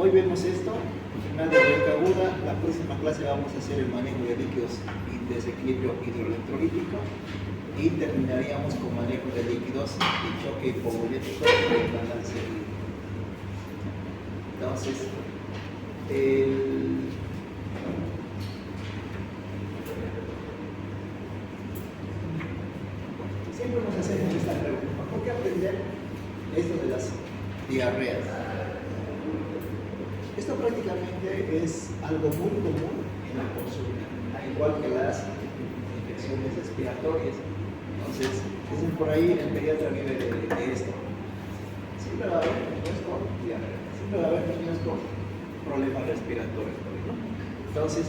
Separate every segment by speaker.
Speaker 1: Hoy vemos esto, final de Reca aguda. La próxima clase vamos a hacer el manejo de líquidos y desequilibrio hidroelectrolítico y terminaríamos con manejo de líquidos y choque hipovolético y balance hídrico. Entonces, siempre nos hacemos esta pregunta: ¿por qué aprender esto de las diarreas? Esto prácticamente es algo muy común en la consulta, al igual que las infecciones respiratorias. Entonces, dicen por ahí, el pediatra vive de esto. Siempre va a haber niños con diarrea, siempre va a haber niños con problemas respiratorios, ¿no? Entonces,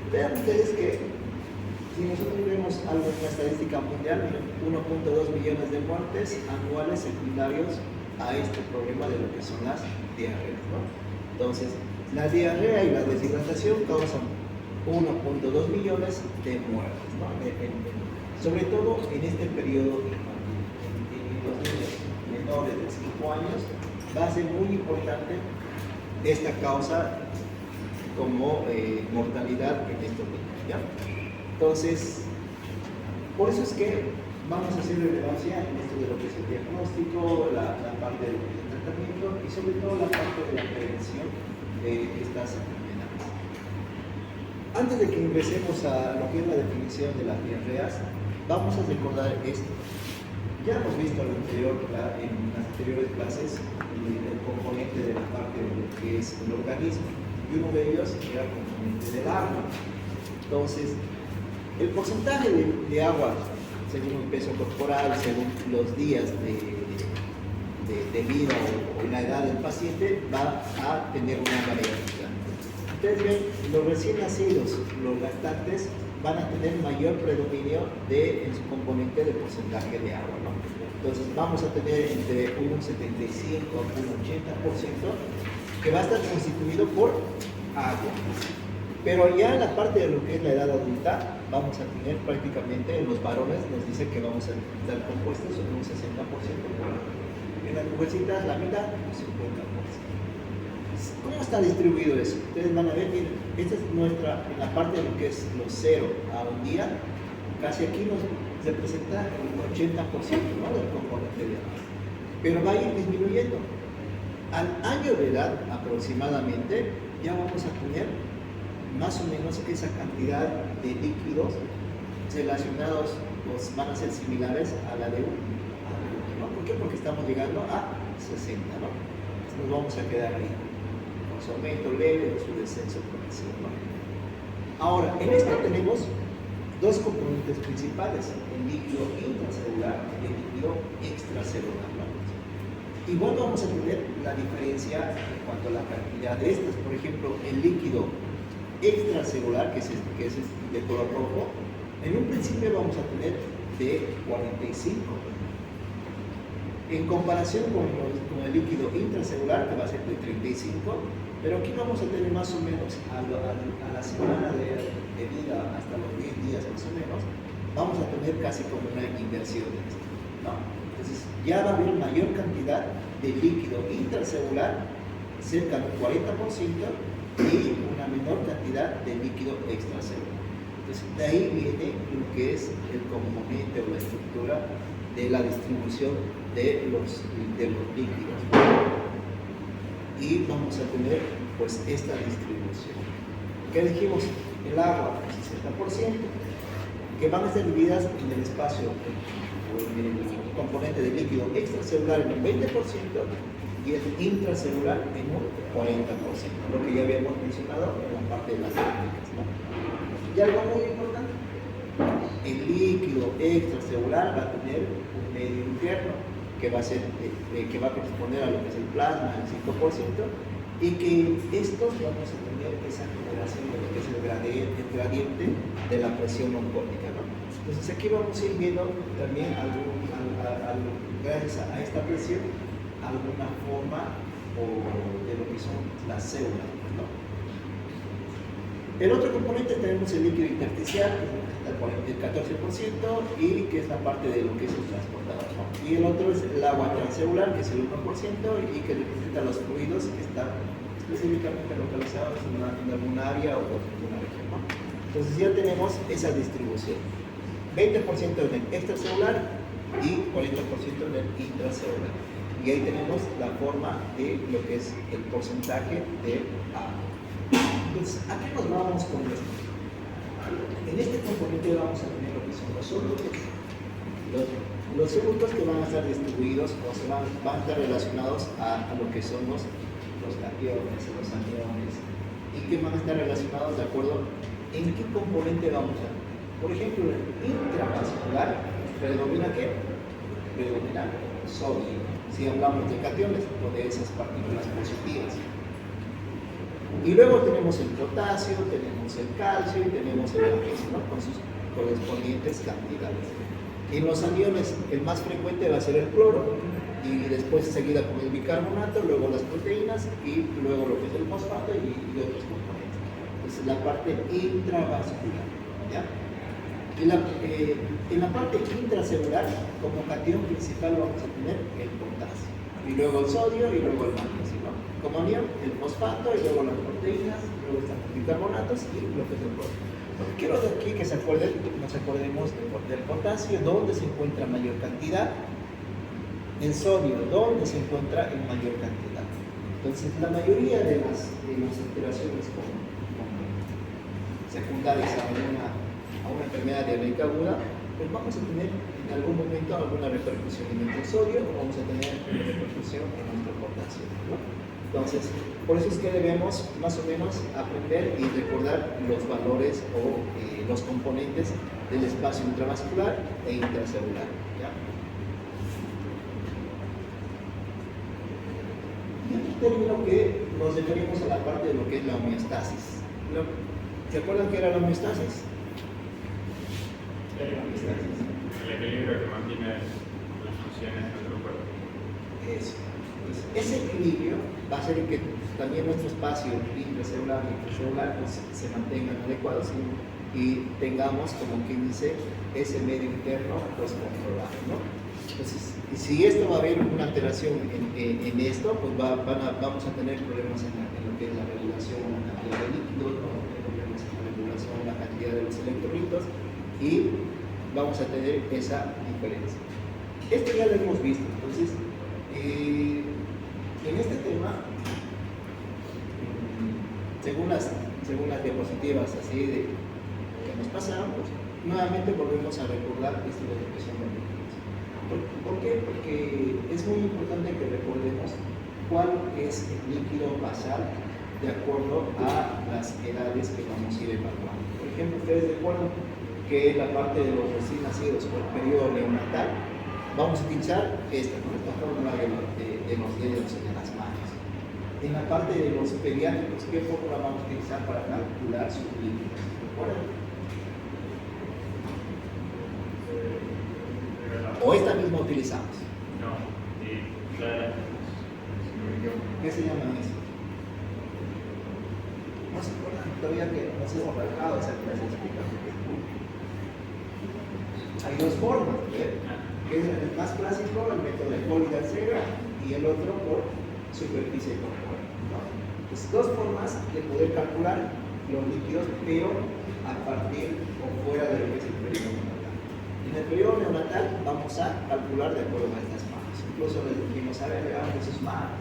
Speaker 1: vean ustedes que si nosotros vemos algo en la estadística mundial, 1.2 millones de muertes anuales secundarios a este problema de lo que son las diarreas, ¿no? Entonces, la diarrea y la deshidratación causan 1.2 millones de muertes, ¿no? Sobre todo en este periodo infantil. En los niños menores de 5 años va a ser muy importante esta causa como mortalidad en estos niños, ¿ya? Entonces, por eso es que vamos a hacer relevancia en esto de lo que es el diagnóstico, la parte del tratamiento y sobre todo la parte de la prevención de estas enfermedades. Antes de que ingresemos a lo que es la definición de las diarreas, vamos a recordar esto. Ya hemos visto en las anteriores clases el componente de la parte de lo que es el organismo, y uno de ellos era el componente del agua. Entonces, el porcentaje de agua según el peso corporal, según los días de vida o la edad del paciente, va a tener una variabilidad. Ustedes ven, los recién nacidos, los lactantes, van a tener mayor predominio en su componente de porcentaje de agua, ¿no? Entonces vamos a tener entre un 75 a un 80% que va a estar constituido por agua. Pero ya en la parte de lo que es la edad adulta, vamos a tener prácticamente, en los varones nos dice que vamos a estar compuestos en un 60% por agua. En las mujercitas la mitad, un 50%. ¿Cómo está distribuido eso? Ustedes van a ver, miren, esta es nuestra, en la parte de lo que es los 0 a un día, casi aquí nos representa el 80%, ¿no?, del componente de agua. Pero va a ir disminuyendo. Al año de edad, aproximadamente, ya vamos a tener más o menos esa cantidad de líquidos relacionados, pues, van a ser similares a la de un adulto, ¿no? ¿Por qué? Porque estamos llegando a 60, ¿no? Entonces nos vamos a quedar ahí, con su aumento leve o su descenso progresivo, ¿no? Ahora, en esto tenemos dos componentes principales: el líquido intracelular y el líquido extracelular, ¿no? Igual vamos a tener la diferencia en cuanto a la cantidad de estas. Por ejemplo, el líquido extracelular, que es de color rojo, en un principio vamos a tener de 45, en comparación con el líquido intracelular, que va a ser de 35, pero aquí vamos a tener más o menos a la semana de vida, hasta los 10 días más o menos, vamos a tener casi como una inversión de esto, ¿no? Entonces ya va a haber mayor cantidad de líquido intracelular, cerca del 40%, y una menor cantidad de líquido extracelular. Entonces, de ahí viene lo que es el componente o la estructura de la distribución de los líquidos. Y vamos a tener, pues, esta distribución. ¿Qué dijimos? El agua, el 60%, que van a ser divididas en el espacio, o en el componente de líquido extracelular en un 20%, y el intracelular en un 40%, lo que ya habíamos mencionado en la parte de las técnicas, ¿no? Y algo muy importante: el líquido extracelular va a tener un medio interno que va a corresponder a lo que es el plasma, el 5%, y que estos vamos a tener esa generación de lo que es el gradiente de la presión oncótica, ¿no? Entonces aquí vamos a ir viendo también gracias a esta presión alguna forma de lo que son las células, ¿no? El otro componente tenemos el líquido intersticial, que está el 14%, y que es la parte de lo que es el transportador, ¿no? Y el otro es el agua transcelular, que es el 1%, y que representa los fluidos que están específicamente localizados en alguna área o en alguna región, ¿no? Entonces ya tenemos esa distribución. 20% en el extracelular y 40% en el intracelular. Y ahí tenemos la forma de lo que es el porcentaje de A. Entonces, ¿a qué nos vamos con esto? En este componente vamos a tener lo que son los solutos. Los solutos que van a estar distribuidos o se van a estar relacionados a lo que son los cationes, los aniones, y que van a estar relacionados de acuerdo en qué componente vamos a. Por ejemplo, en el intravascular predomina ¿qué? Predomina sodio. Si hablamos de cationes o de esas partículas positivas. Y luego tenemos el potasio, tenemos el calcio y tenemos el magnesio, ¿no? Con sus correspondientes cantidades. En los aniones el más frecuente va a ser el cloro y después seguida con el bicarbonato, luego las proteínas y luego lo que es el fosfato y otros componentes. Entonces la parte intravascular, ¿ya? En la parte intracelular, como cation principal vamos a tener el potasio, y luego el sodio y luego el magnesio, ¿no? Como anión, el fosfato y luego las proteínas, luego están los bicarbonatos y lo que es el cloro. Lo que quiero de aquí que se acuerden, nos acordemos del potasio, dónde se encuentra mayor cantidad, el sodio, dónde se encuentra en mayor cantidad. Entonces, la mayoría de las alteraciones secundarias a una enfermedad diarreica aguda, pues vamos a tener en algún momento alguna repercusión en nuestro sodio o vamos a tener una repercusión en nuestro potasio, ¿no? Entonces, por eso es que debemos más o menos aprender y recordar los valores o los componentes del espacio intravascular e intracelular, ¿ya? Y aquí termino que nos referimos a la parte de lo que es la homeostasis. ¿Se acuerdan qué era la homeostasis?
Speaker 2: El equilibrio que mantiene las funciones de nuestro cuerpo.
Speaker 1: Eso. Entonces, ese equilibrio va a hacer que también nuestro espacio intracelular y intracelular pues, se mantengan adecuados y tengamos, como quien dice, ese medio interno pues controlado, ¿no? Entonces, si esto va a haber una alteración en esto, pues vamos a tener problemas en lo que es la regulación de la cantidad de líquidos, ¿no? Problemas en la regulación de la cantidad de los electrolitos y vamos a tener esa diferencia. Esto ya lo hemos visto, entonces en este tema, según las diapositivas así de que nos pasaron, pues nuevamente volvemos a recordar esto de lo que son los líquidos. ¿Por qué? Porque es muy importante que recordemos cuál es el líquido basal de acuerdo a las edades que vamos a ir evaluando. Por ejemplo, ustedes recuerdan que la parte de los recién nacidos o el periodo neonatal, vamos a utilizar esta fórmula de los dedos en las manos. En la parte de los pediátricos, ¿qué fórmula vamos a utilizar para calcular sus líquidos? ¿Recuerdan? ¿O esta misma utilizamos?
Speaker 2: No,
Speaker 1: ¿Qué se llama eso? No se acuerdan todavía que nos hemos trabajado esa clase explicando. Hay dos formas, ¿eh? Que es el más clásico, el método de Foley-Darcega, y el otro por superficie corporal, ¿no? Entonces, dos formas de poder calcular los líquidos, pero a partir o fuera de lo que es el periodo neonatal. En el periodo neonatal vamos a calcular de acuerdo a estas manos. Incluso les dijimos, a ver, veamos sus manos.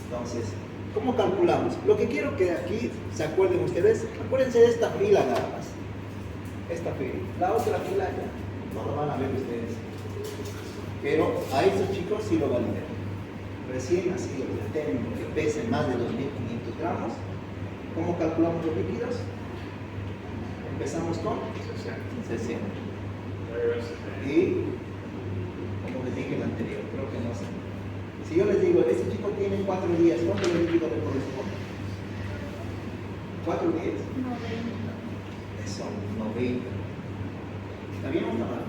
Speaker 1: Entonces, ¿cómo calculamos? Lo que quiero que aquí se acuerden ustedes, acuérdense de esta fila nada más. Esta fila. La otra fila ya no lo van a ver ustedes. Pero a estos chicos sí lo van a ver. Recién nacidos de término que pesen más de 2.500 gramos. ¿Cómo calculamos los líquidos? Empezamos con 60. Y, como les dije en el anterior, creo que no sé. Si yo les digo, este chico tiene 4 días, ¿cuánto de líquido le corresponde? ¿4 días? 90. Eso, 90. ¿Está bien o está mal?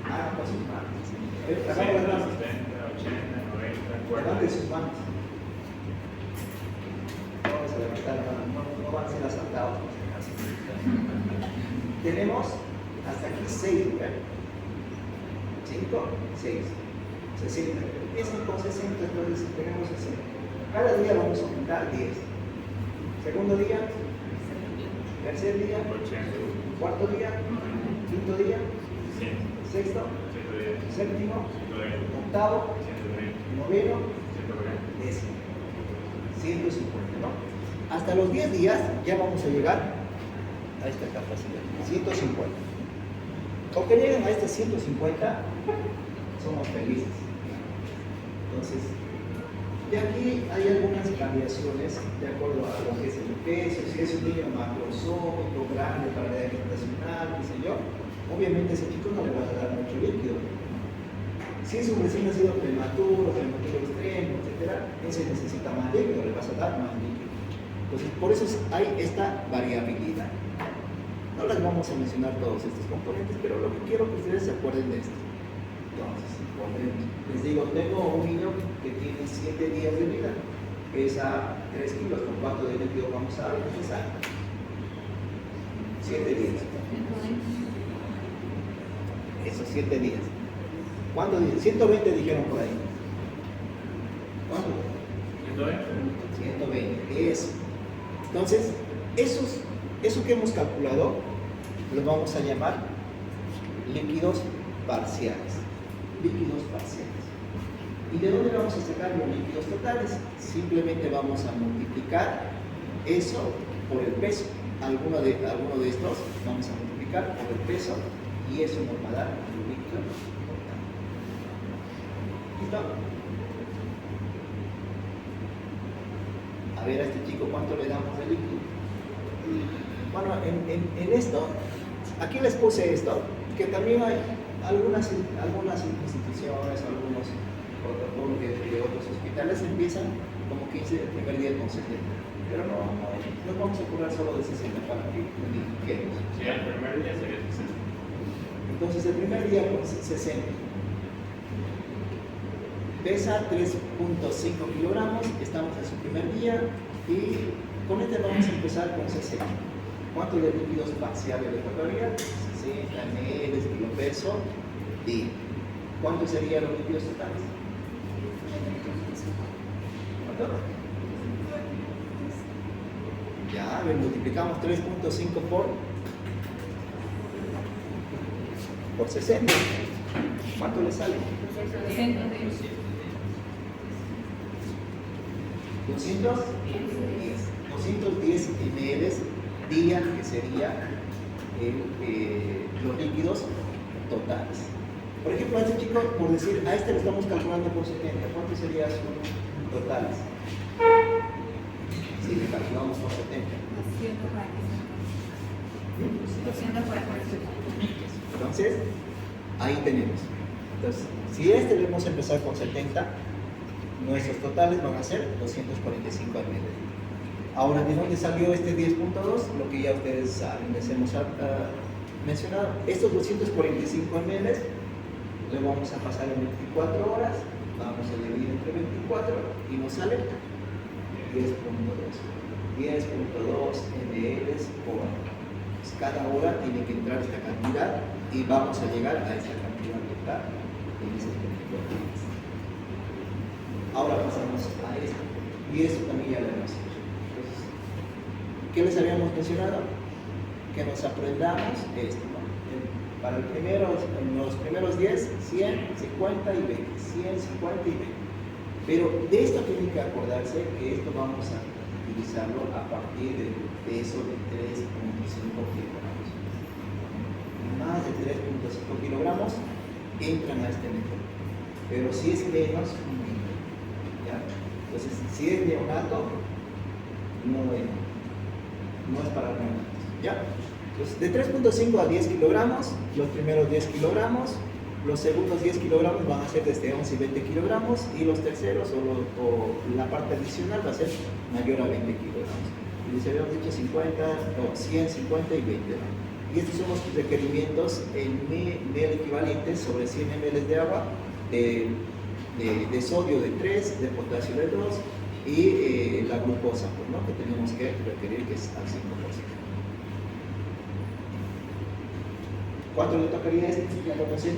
Speaker 1: Hagan con sus manos. Hagamos las manos.
Speaker 2: 70, 80, 90, 40.
Speaker 1: Levanten sus manos. Vamos a levantar la mano, no van a ser asaltados por si acaso. Tenemos hasta aquí 6, ¿verdad? 5, 6. 60. Empiezan con 60, entonces tenemos 60. Cada día vamos a aumentar 10. Segundo día, tercer día,
Speaker 2: 80.
Speaker 1: cuarto día, quinto día,
Speaker 2: 100.
Speaker 1: sexto,
Speaker 2: 110.
Speaker 1: séptimo,
Speaker 2: 120.
Speaker 1: octavo,
Speaker 2: 130.
Speaker 1: noveno,
Speaker 2: 140.
Speaker 1: décimo. 150, ¿no? Hasta los 10 días ya vamos a llegar a esta capacidad, 150. Con que lleguen a este 150, somos felices. Entonces, de aquí hay algunas variaciones de acuerdo a lo que es el peso, si es un niño macrosómico, grande para la edad gestacional, qué sé yo, obviamente ese chico no le va a dar mucho líquido. Si es un recién nacido prematuro extremo, etc., ese necesita más líquido, le vas a dar más líquido. Entonces, por eso hay esta variabilidad. No las vamos a mencionar todos estos componentes, pero lo que quiero que ustedes se acuerden de esto. Entonces, les digo, tengo un niño que tiene 7 días de vida, pesa 3 kilos, ¿con cuánto de líquido vamos a empezar? 7 días. Esos 7 días. ¿Cuánto? 120 dijeron por ahí. ¿Cuánto? 120. Eso. Entonces, eso que hemos calculado, lo vamos a llamar líquidos parciales. Líquidos parciales. ¿Y de dónde vamos a sacar los líquidos totales? Simplemente vamos a multiplicar eso por el peso. Alguno de estos vamos a multiplicar por el peso y eso nos va a dar el líquido total. ¿Listo? A ver a este chico cuánto le damos de líquido. Bueno, en esto, aquí les puse esto, que también hay algunas instituciones, algunos protocolos de otros hospitales empiezan como 15 el primer día con 70, pero no vamos a curar solo de 60 para que quedemos.
Speaker 2: Sí, el primer día sería 60.
Speaker 1: Entonces el primer día con 60 pesa 3.5 kilogramos, estamos en su primer día y con este vamos a empezar con 60. ¿Cuánto de líquidos parciales le tocaría? 60 ml, kilopeso, día. ¿Cuántos serían los líquidos totales? ¿Cuánto? Ya, a ver, multiplicamos 3.5 por 60. ¿Cuánto le sale? 210 ml día, que sería los líquidos totales. Por ejemplo, a este chico, por decir, a este le estamos calculando por 70, ¿cuántos serían sus totales? Si le calculamos por 70. 245. Entonces, ahí tenemos. Entonces, si este le vamos a empezar con 70, nuestros totales van a ser 245 ml. Ahora, ¿de dónde salió este 10.2? Lo que ya ustedes saben, les hemos mencionado. Estos 245 ml le vamos a pasar en 24 horas, vamos a dividir entre 24 y nos sale 10.2 ml por hora. Pues cada hora tiene que entrar esta cantidad y vamos a llegar a esta cantidad total en esos 24 horas. Ahora pasamos a esto, y esto también ya lo hemos hecho. Entonces, ¿qué les habíamos mencionado? Que nos aprendamos esto, ¿no? Para en los primeros 10, 100, 50 y 20. 100, 50 y 20. Pero de esto tienen que acordarse que esto vamos a utilizarlo a partir del peso de 3.5 kilogramos. Más de 3.5 kilogramos entran a este método. Pero si es menos, ¿ya? Entonces, si es neonato, no es para neonatos, ¿ya? Entonces, de 3.5 a 10 kilogramos, los primeros 10 kilogramos, los segundos 10 kilogramos van a ser desde 11 y 20 kilogramos, y los terceros o la parte adicional va a ser mayor a 20 kilogramos. Y les habíamos dicho 100, 50 y 20, ¿no? Y estos son los requerimientos en ml equivalentes sobre 100 ml de agua, de sodio de 3, de potasio de 2 y la glucosa, pues, ¿no? Que tenemos que requerir, que es al 5%. ¿Cuánto le tocaría a este? Ya lo conocen.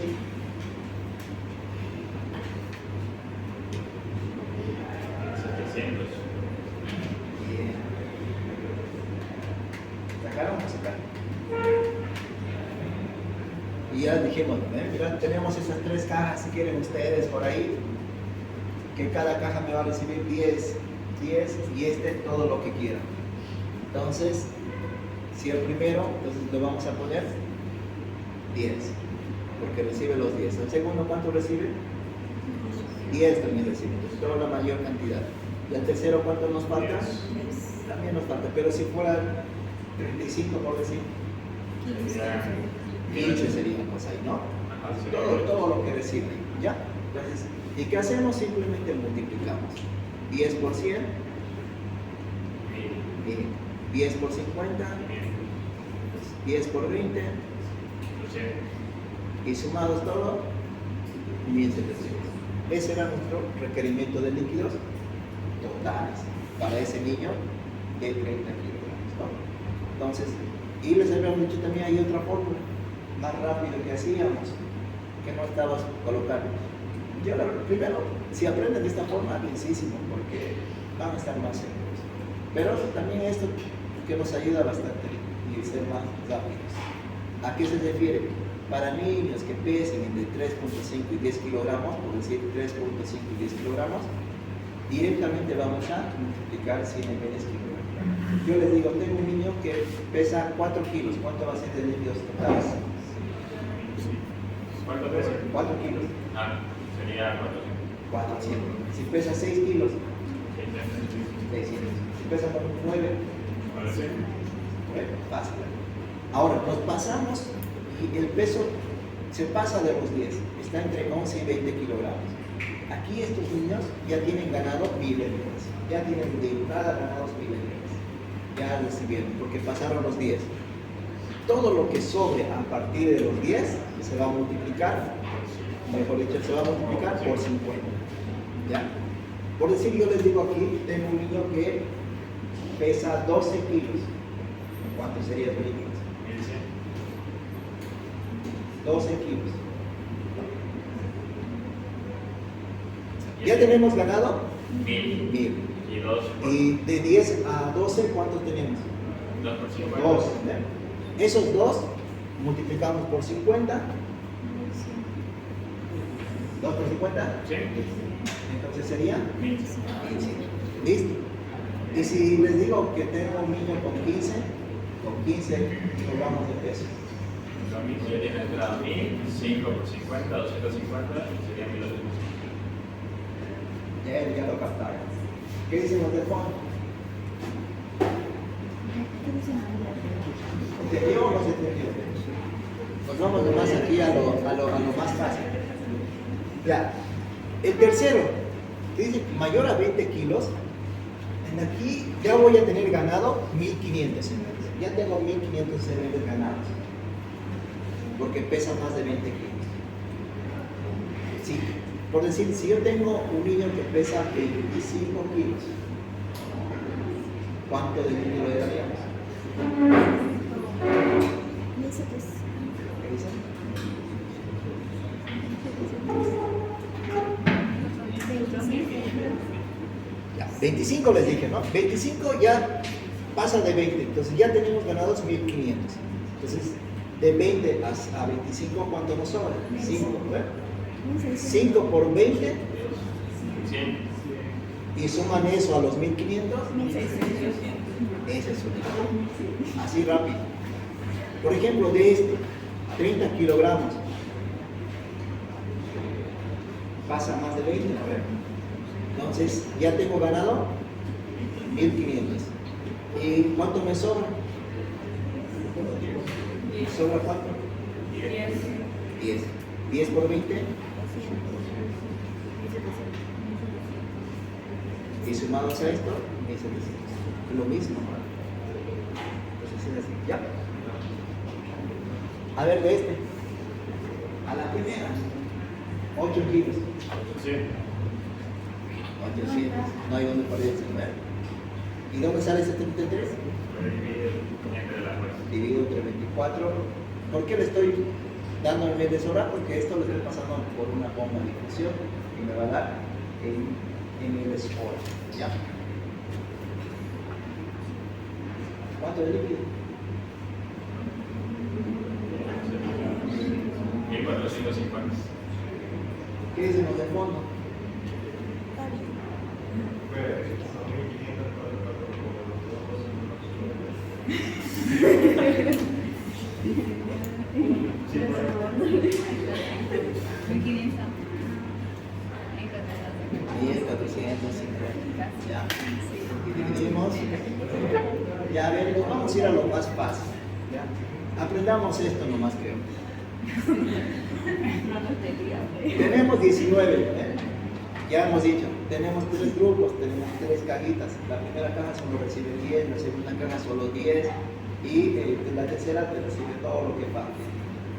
Speaker 1: ya dijimos, mira, tenemos esas 3 cajas, si quieren ustedes por ahí, que cada caja me va a recibir 10 y todo lo que quiera. Entonces, si el primero, entonces le vamos a poner 10, porque recibe los 10. ¿El segundo cuánto recibe? 10 también recibe, entonces toda la mayor cantidad. ¿Y el tercero cuánto nos falta? También nos falta, pero si fuera 35 por decir, 15 sería pues ahí, ¿no? Todo lo que recibe, ¿ya? Entonces, ¿y qué hacemos? Simplemente multiplicamos. 10 por 100, 10 por 50, 10 por 20, y sumados todo, 1700. Ese era nuestro requerimiento de líquidos totales para ese niño de 30 kilogramos, ¿no? Entonces, y les habíamos dicho también hay otra fórmula más rápido que hacíamos, que no estabas colocando. Yo primero, si aprenden de esta forma, bienísimo, porque van a estar más seguros. Pero también esto que nos ayuda bastante y ser más rápidos. ¿A qué se refiere? Para niños que pesen entre 3.5 y 10 kilogramos, por decir 3.5 y 10 kilogramos, directamente vamos a multiplicar 100 veces kilogramos. Yo les digo, tengo un niño que pesa 4 kilos, ¿cuánto va a ser de líquidos totales?
Speaker 2: ¿Cuánto pesa?
Speaker 1: 4 kilos.
Speaker 2: Sería
Speaker 1: 400. Si pesa 6 kilos, 600. Si pesa 9, fácil. Ahora, nos pasamos y el peso se pasa de los 10, está entre 11 y 20 kilogramos. Aquí estos niños ya tienen ganado 1000 libras, ya tienen de entrada ganados 1000 libras, ya recibieron, porque pasaron los 10. Todo lo que sobre a partir de los 10 se va a multiplicar, mejor dicho, se va a multiplicar por 50. ¿Ya? Por decir, yo les digo aquí, tengo un niño que pesa 12 kilos. ¿Cuánto sería tu líquido? 12 kilos. Ya tenemos ganado 1000. Y de 10 a 12, ¿cuántos tenemos?
Speaker 2: 2 por 50.
Speaker 1: 2. Esos 2 multiplicamos por 50. 2 por 50.
Speaker 2: Sí.
Speaker 1: Entonces sería
Speaker 2: 1500.
Speaker 1: 1500. ¿Listo? Y si les digo que tengo un niño con 15 kilogramos de peso.
Speaker 2: Lo mismo, ya tiene entrada 1000, 5 por 50, 250, sería 1800.
Speaker 1: Ya lo captaron. ¿Qué dicen los del fondo? ¿Entendió o no se entendió? Pues vamos nomás aquí a lo más fácil. Ya. El tercero, que dice mayor a 20 kilos, en aquí ya voy a tener ganado 1500 ml. Ya tengo 1500 ml ganados. Porque pesa más de 20 kilos. Sí, por decir, si yo tengo un niño que pesa 25 kilos, ¿cuánto de líquido le daríamos? ¿Qué dicen? 25 les dije, ¿no? 25 ya pasa de 20, entonces ya tenemos ganados 1500. Entonces, de 20 a 25, ¿cuánto nos sobra? 5, ¿no? 5 por 20,
Speaker 2: 100.
Speaker 1: y suman eso a los 1500. Ese es su líquido. Así rápido. Por ejemplo, de este, 30 kilogramos, pasa más de 20, a ver. Entonces, ya tengo ganado 1500. ¿Y cuánto me sobra? ¿Me sobra cuánto? 10. 10 por 20. Y sumados a esto, 1700. Lo mismo. Entonces es así. Ya. A ver, de este. A la primera. 8 kilos.
Speaker 2: Sí.
Speaker 1: 800. No hay donde perder ese número. ¿Y dónde sale ese 33? Dividido entre 24. ¿Por qué le estoy dando el mes de sobra? Porque esto lo estoy pasando por una bomba de inflexión y me va a dar en el hora. ¿Ya? ¿Cuánto de líquido?
Speaker 2: 250.
Speaker 1: ¿Qué dicen los de fondo? Ya. Y dividimos. Ya, a ver, nos vamos a ir a lo más fácil. ¿Ya? Aprendamos esto nomás, creo. Tenemos 19, ¿eh? Ya hemos dicho, tenemos 3 grupos, tenemos 3 cajitas. La primera caja solo recibe 10, la segunda caja solo 10 y la tercera te recibe todo lo que falta,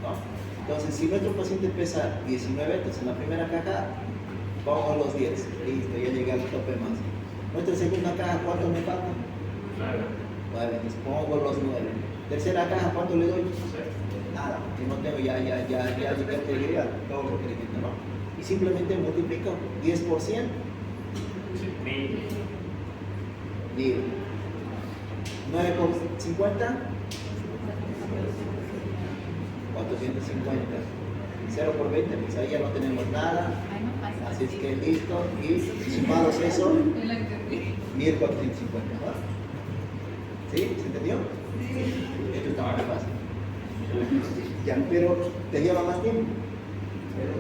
Speaker 1: ¿no? Entonces, si nuestro paciente pesa 19, entonces en la primera caja pongo los 10, listo, ya llegué al tope máximo. Nuestra segunda caja, ¿cuánto me falta? 9, les pongo los 9. Tercera caja, ¿cuánto le doy? Nada, que no tengo ya llegué a todo lo que le quito, ¿no? Y simplemente multiplico 10 por 100. 1000. 9 por 50. 450. 0 por 20, pues ahí ya no tenemos nada. Así es que listo. Y sumados eso, 1450, ¿no? ¿Sí? ¿Se entendió? Esto está más fácil. Ya, pero te lleva más tiempo. Pero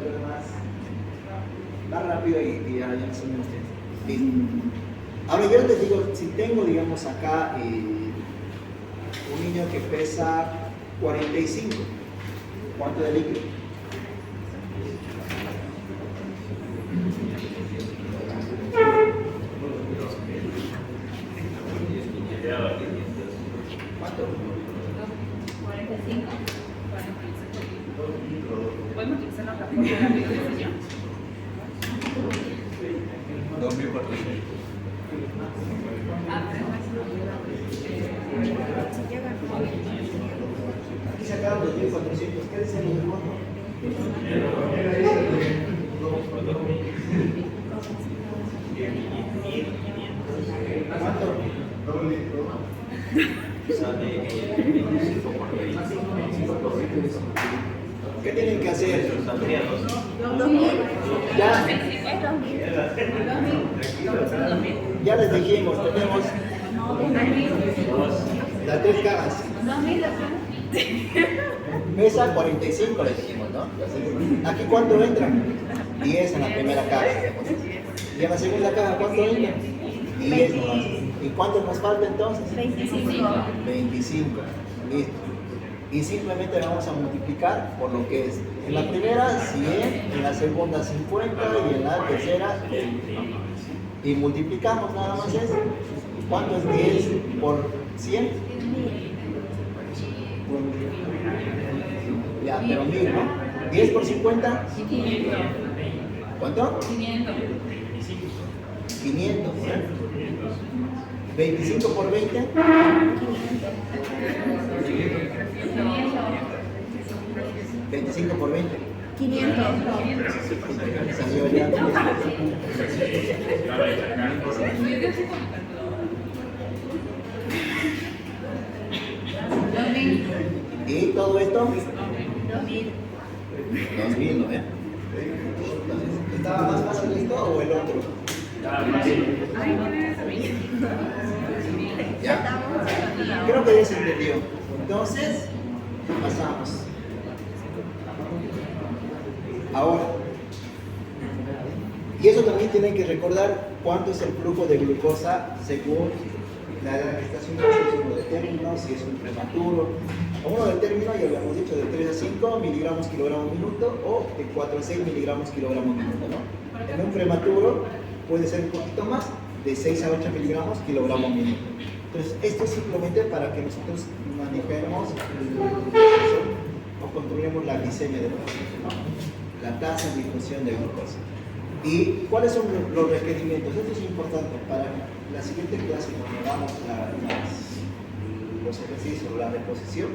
Speaker 1: más rápido y ya no son menos tiempo. Listo. Ahora yo les digo, si tengo, digamos, acá un niño que pesa 45, ¿cuánto de líquido? ¿Cuánto?
Speaker 3: 45. ¿Podemos utilizar la fórmula de la decisión?
Speaker 2: 2400.
Speaker 1: Aquí sacaron 2400, ¿qué dicen los demás? ¿Cuánto? ¿Qué tienen que hacer? Ya les dijimos, tenemos las 3 cajas. Pesa 45, les dijimos, ¿no? ¿Aquí cuánto entra? 10 en la primera caja. ¿Y en la segunda caja cuánto entra? 10 nomás. ¿Y cuánto nos falta entonces?
Speaker 3: 25.
Speaker 1: 25. Listo. Y simplemente vamos a multiplicar por lo que es. En la primera 100, en la segunda 50 y en la tercera 100. Y multiplicamos nada más eso. ¿Cuánto es 10 por 100? Ya, pero 1000, ¿no? 10 por 50.
Speaker 3: 500.
Speaker 1: ¿Cuánto?
Speaker 3: 500.
Speaker 1: 500. 25 por 20. 25 por 20.
Speaker 3: 500.
Speaker 1: Salió ya. ¿Y todo esto? 2000, ¿no? Entonces, ¿estaba más fácil esto o el otro? Ya. Creo que ya se entendió. Entonces, pasamos. Ahora. Y eso también tienen que recordar cuánto es el flujo de glucosa según la edad que está haciendo, si es uno de término, si es un prematuro. A uno de término ya habíamos dicho de 3 a 5 miligramos kilogramo minuto o de 4 a 6 miligramos kilogramo minuto, ¿no? En un prematuro puede ser un poquito más, de 6 a 8 miligramos kilogramo minuto. Entonces, esto es simplemente para que nosotros manejemos o controlemos la glicemia del paciente, ¿no? La tasa de difusión de glucosa. ¿Y cuáles son los requerimientos? Esto es importante para la siguiente clase, cuando hagamos los ejercicios o la reposición,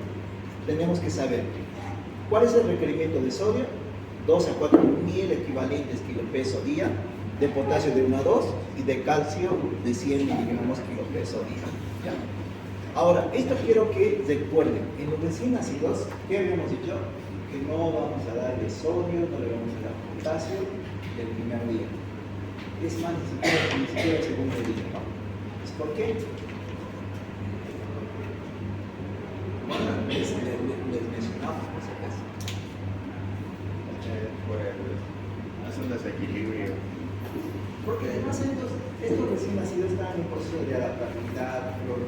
Speaker 1: tenemos que saber cuál es el requerimiento de sodio, 2 a 4 mil equivalentes kilopeso día, de potasio de 1 a 2 y de calcio de 100 miligramos kilopeso día. ¿Ya? Ahora, esto quiero que recuerden, en los recién nacidos, ¿qué habíamos dicho? que no vamos a darle sodio, no le vamos a dar potasio el primer día. Es más, ni siquiera el segundo día, ¿no? ¿Es por qué? Bueno, les mencionamos por si acaso.
Speaker 4: Hace un desequilibrio.
Speaker 1: Porque además estos recién nacidos están en proceso de adaptabilidad, los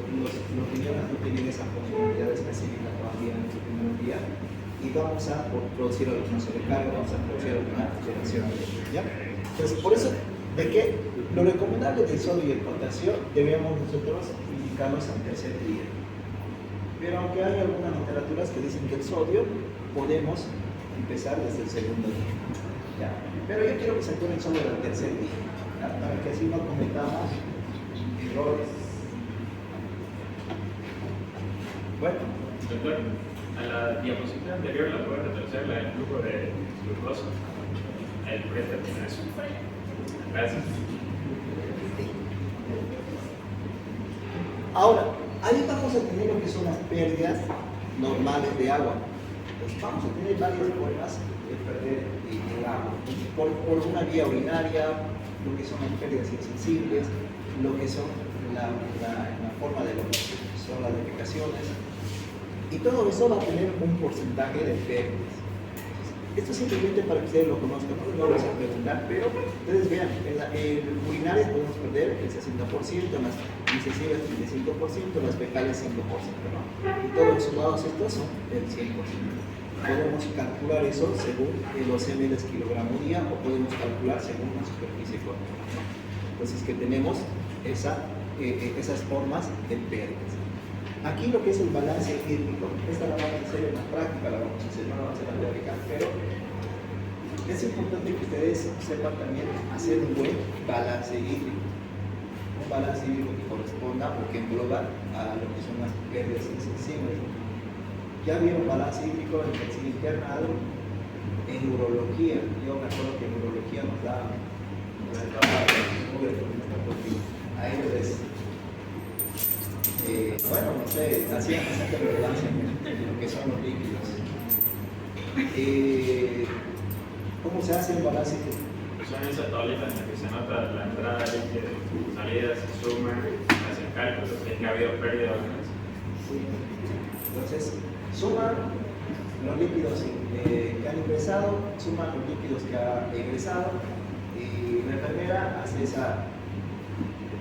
Speaker 1: riñones no tienen esa funcionalidad específica todavía en su primer día, y vamos a producir alguna sobrecarga, vamos a producir alguna alteración. ¿Ya? Entonces, por eso, ¿de qué? Lo recomendable del sodio y el potasio debemos nosotros indicarlos al tercer día. Pero aunque hay algunas literaturas que dicen que el sodio podemos empezar desde el segundo día. ¿Ya? Pero yo quiero que se acuerden solo del tercer día, ¿ya? Para que así no cometamos errores. Bueno,
Speaker 2: Doctor, a la diapositiva anterior la puede retroceder, la del flujo de glucosa. El predeterminación. Gracias.
Speaker 1: ahora, ahí vamos a tener lo que son las pérdidas normales de agua. Pues vamos a tener varias formas de perder el agua. Por una vía urinaria, lo que son las pérdidas insensibles, lo que son la forma de lo que son las defecaciones. Y todo eso va a tener un porcentaje de pérdidas. Esto simplemente para que ustedes lo conozcan, no lo voy a preguntar, pero ustedes vean, en urinarias podemos perder el 60%, en las insensibles el 35%, en las fecales 5%, ¿no? Y todos sumados estos son el 100%. Podemos calcular eso según los ml kilogramo día o podemos calcular según la superficie corporal, ¿no? Entonces que tenemos esas formas de pérdidas. Aquí lo que es el balance hídrico, esta la vamos a hacer en la práctica, la vamos a hacer, no la vamos a hacer en la teórica, pero es importante que ustedes sepan también hacer un buen balance hídrico. Un balance hídrico que corresponda o que engloba a lo que son las pérdidas insensibles. Ya vieron balance hídrico en medicina interna, en urología. Yo me acuerdo que en urología nos da a ellos les bueno, no sé, hacían bastante relevancia en lo que son los líquidos. ¿Cómo se hace el balance?
Speaker 2: Son esas tablitas en las que se nota la entrada líquida, salida, se suma, hacen cálculos, si es que ha habido pérdida o no.
Speaker 1: Sí. Entonces, suman los líquidos que han ingresado, suman los líquidos que ha egresado, y la enfermera hace esa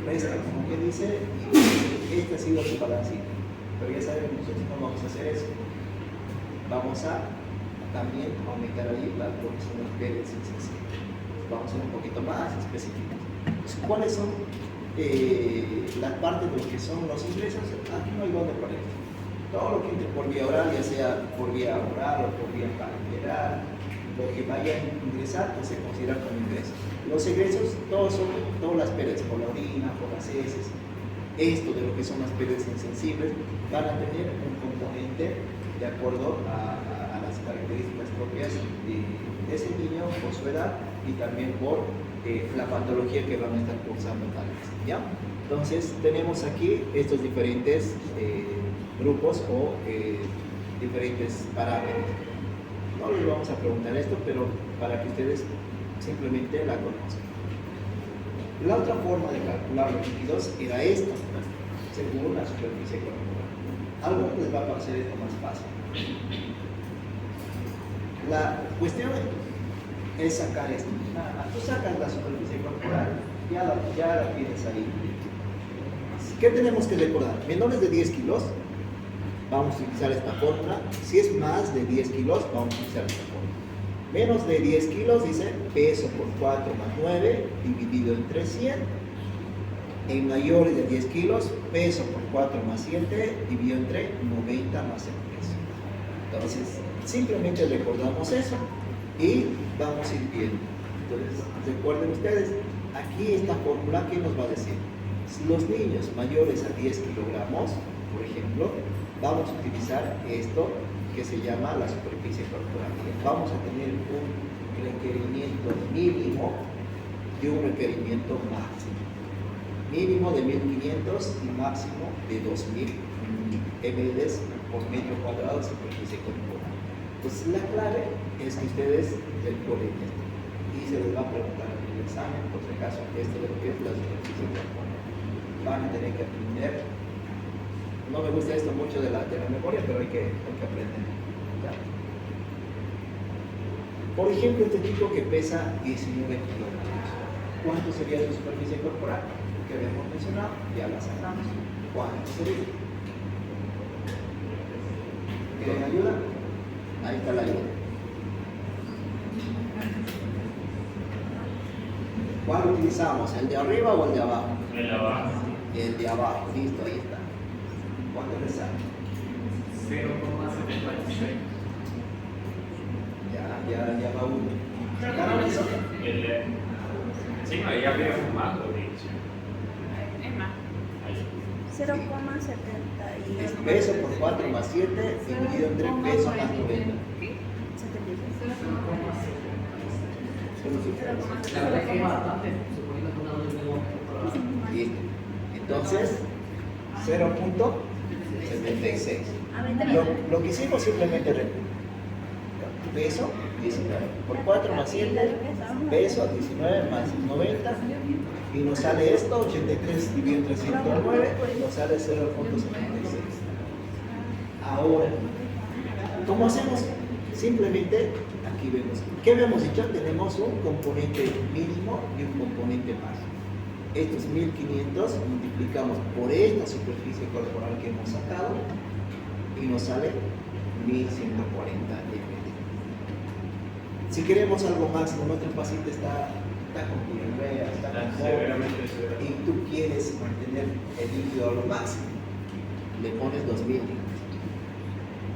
Speaker 1: resta, como que dice, y este ha sido su balance. Pero ya saben, nosotros no vamos a hacer eso. Vamos a también aumentar ahí lo que son las pérdidas insensibles. Vamos a ser un poquito más específicos. ¿Cuáles son las partes de lo que son los ingresos? Aquí no hay dónde poner. Todo lo que entre por vía oral, ya sea por vía oral o por vía parenteral, lo que vaya a ingresar, pues se considera como ingresos. Los egresos, todas las pérdidas por la orina, por las heces, esto de lo que son las pérdidas insensibles, van a tener un componente de acuerdo a las características propias de ese niño por su edad y también por la patología que van a estar cursando tal vez, ¿ya? Entonces tenemos aquí estos diferentes grupos o diferentes parámetros. No les vamos a preguntar esto, pero para que ustedes simplemente la conozcan. La otra forma de calcular los líquidos era esta, según la superficie corporal. A algunos les va a parecer esto más fácil. La cuestión es sacar esto. Nada más, tú sacas la superficie corporal, ya la tienes ahí. ¿Qué tenemos que recordar? Menores de 10 kilos, vamos a utilizar esta fórmula. Si es más de 10 kilos, vamos a utilizar esta fórmula. Menos de 10 kilos dice peso por 4 más 9 dividido entre 100. En mayores de 10 kilos, peso por 4 más 7 dividido entre 90 más el peso. Entonces, simplemente recordamos eso y vamos a ir viendo. Entonces, recuerden ustedes, aquí esta fórmula, ¿qué nos va a decir? Los niños mayores a 10 kilogramos, por ejemplo, vamos a utilizar esto que se llama la superficie corporal. Vamos a tener un requerimiento mínimo y un requerimiento máximo. Mínimo de 1500 y máximo de 2000 ml por metro cuadrado de superficie corporal. Pues la clave es que ustedes recuerden esto y se les va a preguntar en el examen, por si acaso, esto de lo que es la superficie corporal. Van a tener que aprender. No me gusta esto mucho de la memoria, pero hay que aprender. ¿Ya? Por ejemplo, este chico que pesa 19 kilogramos. ¿Cuánto sería su superficie corporal? Que habíamos mencionado, ya la sabemos. ¿Cuánto sería? ¿Quieren ayuda? Ahí está la ayuda. ¿Cuál utilizamos? ¿El de arriba o el de abajo?
Speaker 2: El de abajo.
Speaker 1: El de abajo, listo, ahí está. ¿Cuánto le sale?
Speaker 2: 0,76.
Speaker 1: Ya va uno. ¿Sacaron eso?
Speaker 2: El de... Sí, no, ya había fumado, dicho.
Speaker 3: Es más.
Speaker 2: Ahí.
Speaker 5: 0,70
Speaker 1: Es peso por 4 más 7 dividido entre peso más 90. Listo. Entonces, 0.76. Lo que hicimos simplemente peso 19 por 4 más 7, peso 19 más 90 y nos sale esto, 83 dividido entre 109, nos sale 0.76. Ahora, ¿cómo hacemos? Simplemente aquí vemos, ¿qué habíamos dicho? Tenemos un componente mínimo y un componente máximo. Estos 1500 multiplicamos por esta superficie corporal que hemos sacado y nos sale 1140 mm. Si queremos algo máximo, nuestro paciente está con diarrea, está con
Speaker 2: Severamente
Speaker 1: vómito,
Speaker 2: severo.
Speaker 1: y tú quieres mantener el líquido a lo máximo, le pones 2000.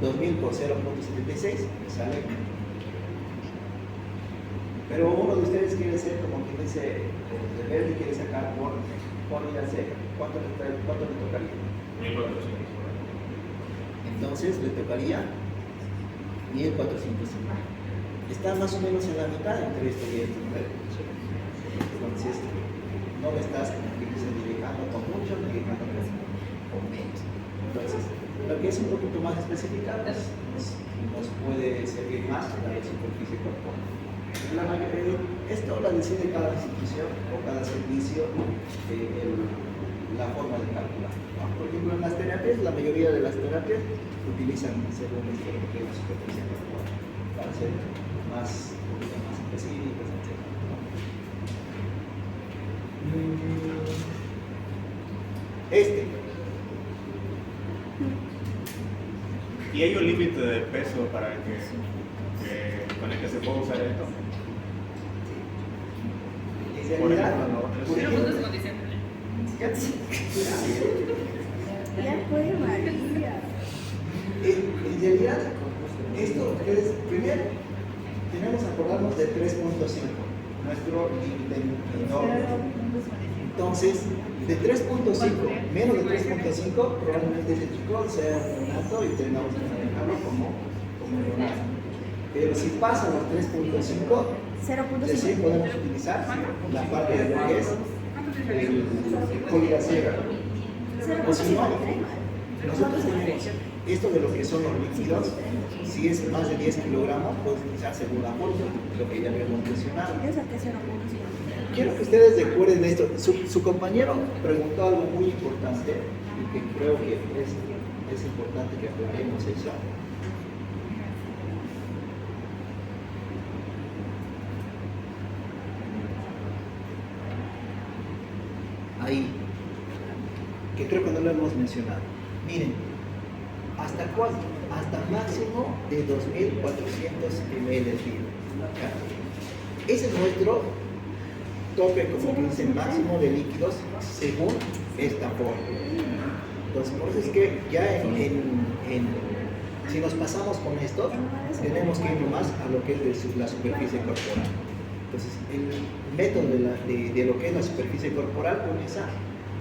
Speaker 1: 2000 por 0.76 me sale. Pero uno de ustedes quiere ser como quien dice el verde y quiere sacar por ya sé, ¿cuánto le tocaría?
Speaker 2: 1400.
Speaker 1: Entonces le tocaría 1450. Está más o menos en la mitad entre esto y esto. Entonces no le estás como que dice dedicando con mucho, dedicando con menos. Entonces, lo que es un poquito más especificado nos puede servir más la superficie corporal. Esto la decide cada institución o cada servicio la forma de calcular, ¿no? Por ejemplo, en las terapias, la mayoría de las terapias utilizan según esto lo que es la superficie corporal para ser un poquito más específicos, etc.
Speaker 4: ¿Y hay un límite de peso para con el que se puede usar esto?
Speaker 1: En
Speaker 4: Por
Speaker 1: realidad,
Speaker 4: ejemplo,
Speaker 1: por ejemplo,
Speaker 3: 0.57.
Speaker 5: Ya fue María.
Speaker 1: en realidad, esto es, primero, tenemos que acordarnos de 3.5, nuestro límite menor. Entonces, de 3.5, menos de 3.5, probablemente ese chico sea neonato y tengamos que manejarlo como neonato. Pero si pasa los 3.5, recién podemos utilizar la parte de lo que es el coligación. O si no, nosotros tenemos esto de lo que son los líquidos, si es más de 10 kilogramos, puedes utilizar según la fórmula, lo que ya habíamos mencionado.
Speaker 5: Yo saqué 0,5.
Speaker 1: Quiero que ustedes recuerden esto. Su compañero preguntó algo muy importante y que creo que es importante que aclaremos eso. Ahí, que creo que no lo hemos mencionado. Miren, ¿hasta cuánto? Hasta máximo de 2400 ml. Ese es nuestro tope, como que dice, máximo de líquidos según esta forma. Entonces, por eso es que ya si nos pasamos con esto, tenemos que ir más a lo que es la superficie corporal. Entonces, el método de lo que es la superficie corporal, con esa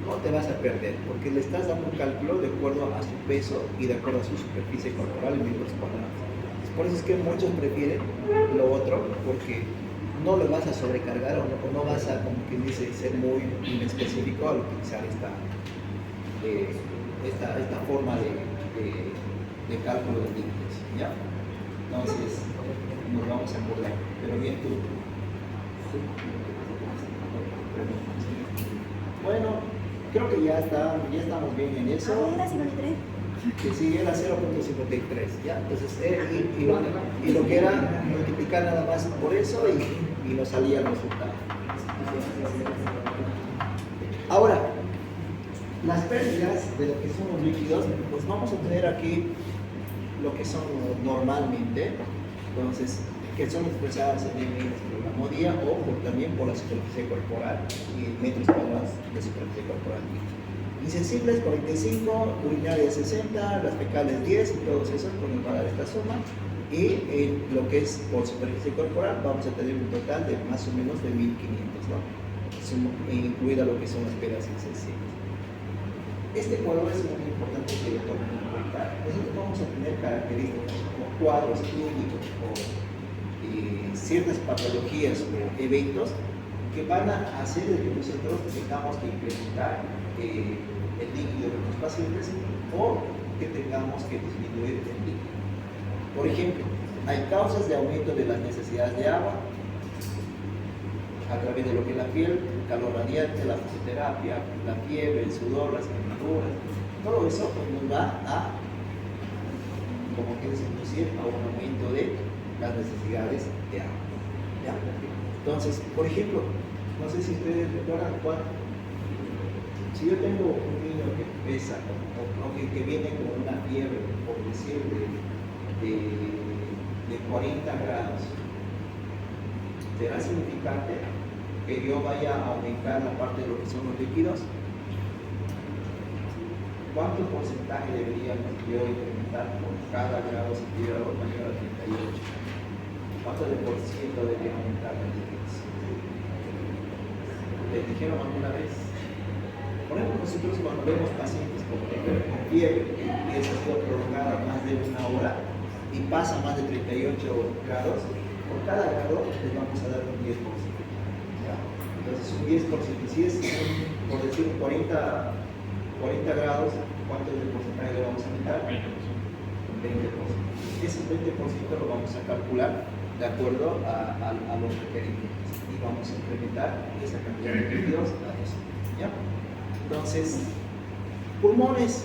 Speaker 1: no te vas a perder, porque le estás dando un cálculo de acuerdo a su peso y de acuerdo a su superficie corporal en metros cuadrados. Por eso es que muchos prefieren lo otro, porque no le vas a sobrecargar o no vas a, como quien dice, ser muy inespecífico al utilizar esta forma de cálculo de límites, ¿ya? Entonces, nos vamos a acordar. Pero bien tú. Bueno, creo que ya estamos bien en eso.
Speaker 5: Era 53.
Speaker 1: Que sí, era 0.53, ¿ya? Entonces, y lo que era multiplicar nada más por eso y nos salía el resultado. Ahora, las pérdidas de lo que son los líquidos, pues vamos a tener aquí lo que son normalmente, entonces, que son expresadas en ml por gramo día o también por la superficie corporal y metros cuadrados de superficie corporal. Insensibles 45, urinarias 60, las fecales 10 y todos esos pues nos va a dar esta suma. Y lo que es por superficie corporal vamos a tener un total de más o menos de 1500, ¿no? Incluida lo que son las peras insensibles. Este cuadro es muy importante que lo tomen en cuenta. Nosotros vamos a tener características como cuadros clínicos o ciertas patologías o eventos que van a hacer que nosotros tengamos que incrementar el líquido de los pacientes o que tengamos que disminuir el líquido. Por ejemplo, hay causas de aumento de las necesidades de agua a través de lo que es la piel, el calor radiante, la fisioterapia, la fiebre, el sudor, las quemaduras. Todo eso pues, nos va a, como quieres inducir, a un aumento de las necesidades de agua. ¿Ya? Entonces, por ejemplo, no sé si ustedes recuerdan cuánto. Si yo tengo un niño que pesa o que viene con una fiebre, por decir, de 40 grados, ¿será significante que yo vaya a aumentar la parte de lo que son los líquidos? ¿Cuánto porcentaje debería yo incrementar por cada grado centígrado mayor a 38? ¿Cuánto de por ciento debería aumentar los líquidos? ¿Les dijeron alguna vez? Por ejemplo, nosotros cuando vemos pacientes con fiebre que ha sido prolongada más de una hora y pasa más de 38 grados, por cada grado les vamos a dar un 10%. ¿Ya? Entonces un 10%, si es por decir 40 grados, ¿cuánto es el porcentaje le vamos a aumentar?
Speaker 2: 20%.
Speaker 1: 20%. Ese 20% lo vamos a calcular de acuerdo a los requerimientos y vamos a incrementar esa cantidad de líquidos a eso. ¿Ya? Entonces, pulmones,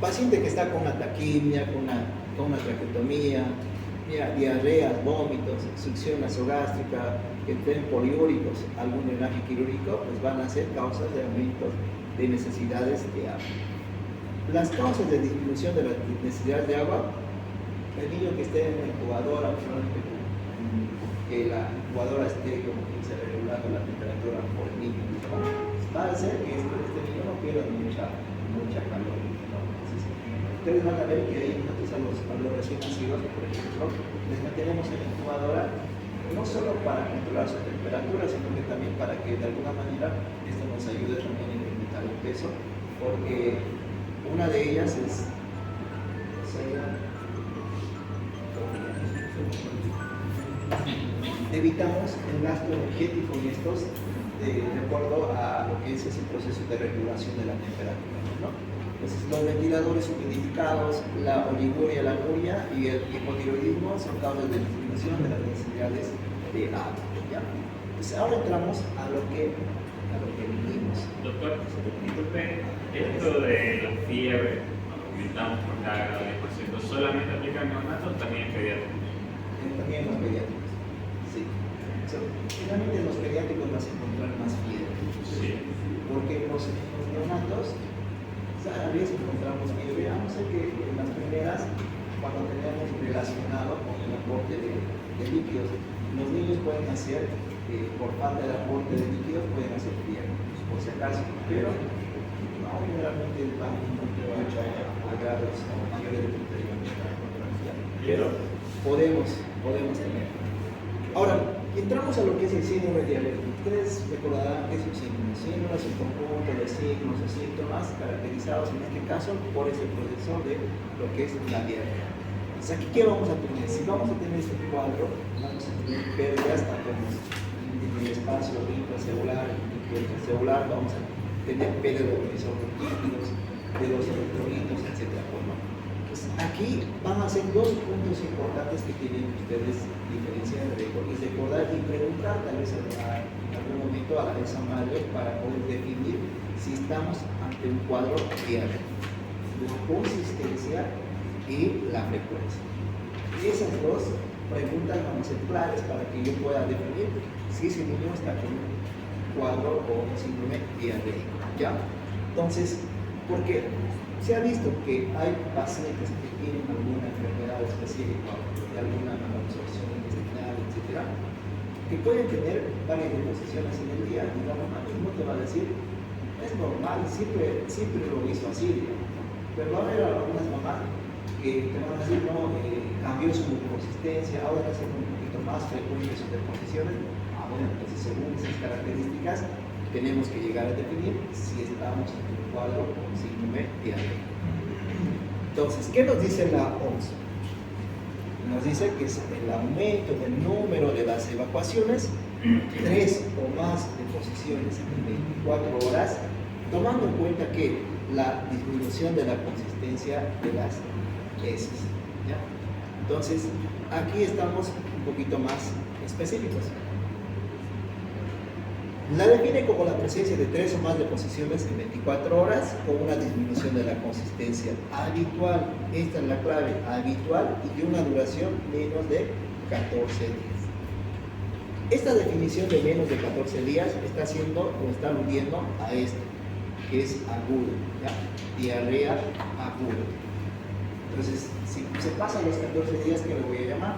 Speaker 1: paciente que está con una taquimia, con una traqueotomía, diarreas, vómitos, succión nasogástrica, que estén poliúricos, algún drenaje quirúrgico, pues van a ser causas de aumento de necesidades de agua. Las causas de disminución de las necesidades de agua, el niño que esté en una incubadora, que la incubadora esté como que se regulando la temperatura por el niño, va a hacer que este niño no pierda mucha calor, ¿no? Entonces, ustedes van a ver que ahí nosotros a los recién nacidos, por ejemplo, les mantenemos en la incubadora no solo para controlar su temperatura, sino que también para que de alguna manera esto nos ayude también a incrementar el peso, porque una de ellas es evitamos el gasto energético en estos de acuerdo a lo que es ese proceso de regulación de la temperatura, ¿no? Entonces, los ventiladores humidificados, la oliguria, la anuria y el hipotiroidismo son causas de disminución de las necesidades de agua, ¿ya? Entonces, ahora entramos a lo que vivimos.
Speaker 2: Doctor, disculpe, esto de la fiebre, cuando aumentamos por cada grado de 10%, ¿solamente aplica en neonatos o también en pediatras?
Speaker 1: También en los pediátricos, sí. Finalmente en los pediátricos vas a encontrar más fiebre,
Speaker 2: Sí.
Speaker 1: porque los neonatos a veces encontramos fiebre, a no ser que en las primeras, cuando tenemos relacionado con el aporte de líquidos, los niños pueden hacer, por falta de aporte de líquidos, pueden hacer fiebre, por si acaso, pero no, generalmente van mucho a grados mayores de 38, pero podemos tener. Ahora, entramos a lo que es el síndrome diabético. Ustedes recordarán que es un síndrome. Síndrome es un conjunto de signos o síntomas caracterizados en este caso por ese proceso de lo que es la diarrea. Entonces, aquí, ¿qué vamos a tener? Si vamos a tener este cuadro, vamos a tener pérdidas tanto en el espacio intracelular y extracelular, vamos a tener pérdida de lo que son los líquidos, de los electrolitos, etc. Bueno, Pues aquí van a ser dos puntos importantes que tienen que ustedes diferenciar y recordar y preguntar tal vez en algún momento a la mesa madre para poder definir si estamos ante un cuadro diario, la consistencia y la frecuencia. Esas dos preguntas van a ser claves para que yo pueda definir si ese niño está con un cuadro o un síndrome diarreico, ¿ya? Entonces, ¿por qué? Se ha visto que hay pacientes que tienen alguna enfermedad específica, de alguna malabsorción intestinal, etcétera, que pueden tener varias deposiciones en el día y la mamá mismo te va a decir, es normal, siempre lo hizo así, digamos. Pero va a haber algunas mamás que te van a decir, no, cambió su consistencia, ahora está siendo un poquito más frecuente sus deposiciones. Bueno, entonces según esas características tenemos que llegar a definir si estamos en un cuadro con síndrome diarreico. Entonces, ¿qué nos dice la OMS? Nos dice que es el aumento del número de las evacuaciones, 3 o más deposiciones en 24 horas, tomando en cuenta que la disminución de la consistencia de las heces. ¿Ya? Entonces, aquí estamos un poquito más específicos. La define como la presencia de 3 o más deposiciones en 24 horas con una disminución de la consistencia habitual. Esta es la clave, habitual y de una duración menos de 14 días. Esta definición de menos de 14 días está haciendo o está aludiendo a esto, que es agudo, ¿ya? Diarrea aguda. Entonces, si se pasan los 14 días, ¿qué le voy a llamar?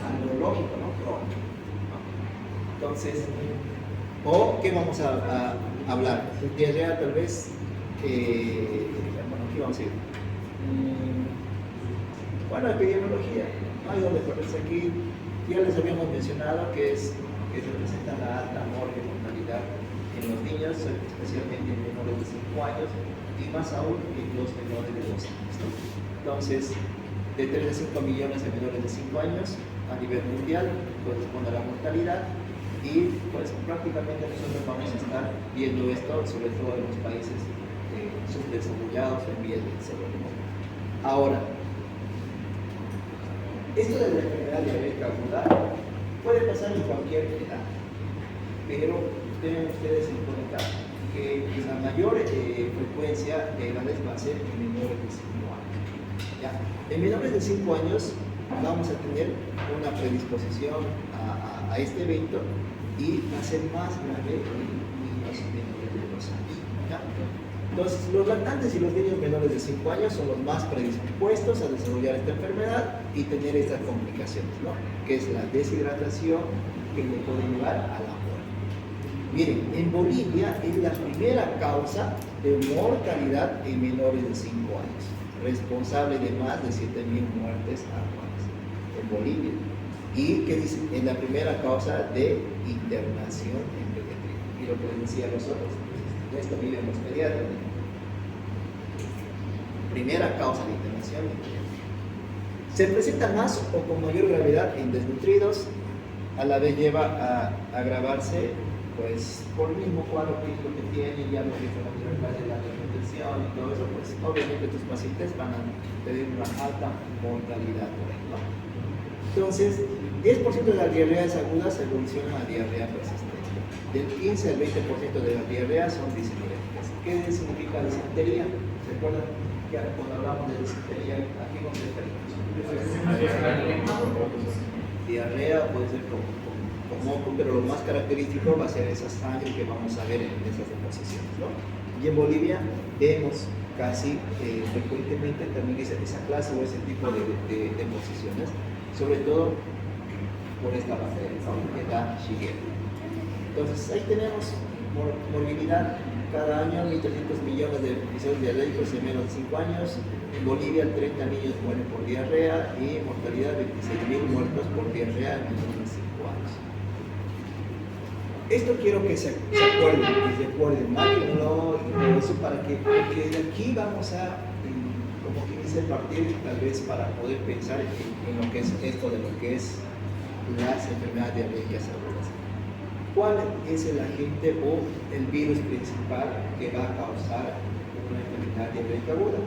Speaker 1: Andrológico, ¿no? Crónico. Entonces, o ¿qué vamos a hablar? Diarrea tal vez, bueno, aquí vamos a ir. Bueno, epidemiología, no hay donde ponerse aquí. Ya les habíamos mencionado que representa la alta mortalidad en los niños, especialmente en menores de 5 años y más aún en los menores de 2 años. Entonces, de 3 a 5 millones de menores de 5 años a nivel mundial corresponde a la mortalidad. Y pues prácticamente nosotros vamos a estar viendo esto, sobre todo en los países subdesarrollados en vías de desarrollo. Ahora, esto de la enfermedad diarreica aguda puede pasar en cualquier edad, pero tengan ustedes en cuenta que la mayor frecuencia de edades va a ser en menores de 5 años. ¿Ya? En menores de 5 años vamos a tener una predisposición a este evento y va a ser más grave en niños menores de 2 años. ¿Ya? Entonces, los lactantes y los niños menores de 5 años son los más predispuestos a desarrollar esta enfermedad y tener estas complicaciones, ¿no? Que es la deshidratación que le puede llevar a la muerte. Miren, en Bolivia es la primera causa de mortalidad en menores de 5 años, responsable de más de 7.000 muertes anuales en Bolivia. Y que dice, es la primera causa de internación en pediatría. Y lo que les decía a nosotros, esto viven los pediatras. Primera causa de internación en pediatría. Se presenta más o con mayor gravedad en desnutridos, a la vez lleva a agravarse pues por el mismo cuadro clínico que tienen, ya lo que se va a de la desnutrición y todo eso, pues obviamente tus pacientes van a tener una alta mortalidad por ejemplo. Entonces, 10% de las diarreas agudas evolucionan a diarrea persistente. Del 15 al 20% de las diarreas son disenterías. ¿Qué significa disentería? ¿Se acuerdan que cuando hablamos de disentería, a qué nos referimos? Diarrea puede ser como moco, pero lo más característico va a ser esa sangre que vamos a ver en esas deposiciones, ¿no? Y en Bolivia vemos casi frecuentemente también esa clase o ese tipo de deposiciones, sobre todo por esta bacteria, que da Shigella. Entonces ahí tenemos morbilidad cada año, 1.300 millones de episodios diarreicos en menos de 5 años. En Bolivia 30 niños mueren por diarrea y mortalidad 26.000 muertos por diarrea en menos de 5 años. Esto quiero que se acuerden, que recuerden, máquenlo y todo eso porque de aquí vamos a, como que dice, partir tal vez para poder pensar en lo que es esto de lo que es las enfermedades diarreicas agudas. ¿Cuál es el agente o el virus principal que va a causar una enfermedad diarreica aguda?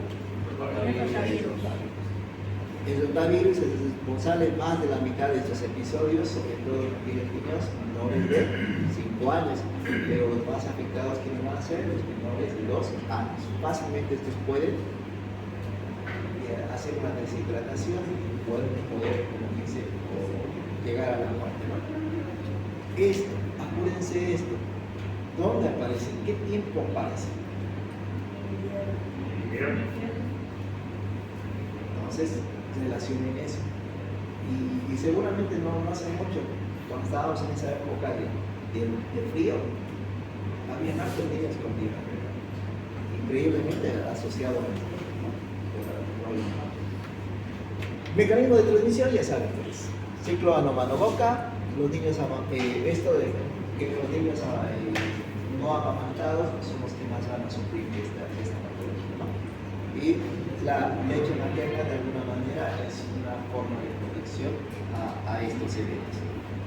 Speaker 1: El rotavirus es responsable más de la mitad de estos episodios, sobre todo en aquellos niños menores de 5 años, pero los más afectados, ¿quiénes van a ser? Los menores de 2 años. Fácilmente estos pueden hacer una deshidratación y pueden poder, como dice, llegar a la muerte, ¿no? Esto, acuérdense esto, ¿dónde aparece? ¿Qué tiempo aparece? Entonces, relacionen eso. Y seguramente no hace mucho, cuando estábamos en esa época de frío, había hartos niños con diarrea, increíblemente asociado a esto, ¿no? Mecanismo de transmisión, ya saben, pues, ciclo ano-mano-boca, los niños, esto de que los niños no amamantados son los que más van a sufrir esta patología, ¿no? Y la leche materna de alguna manera es una forma de protección a estos eventos.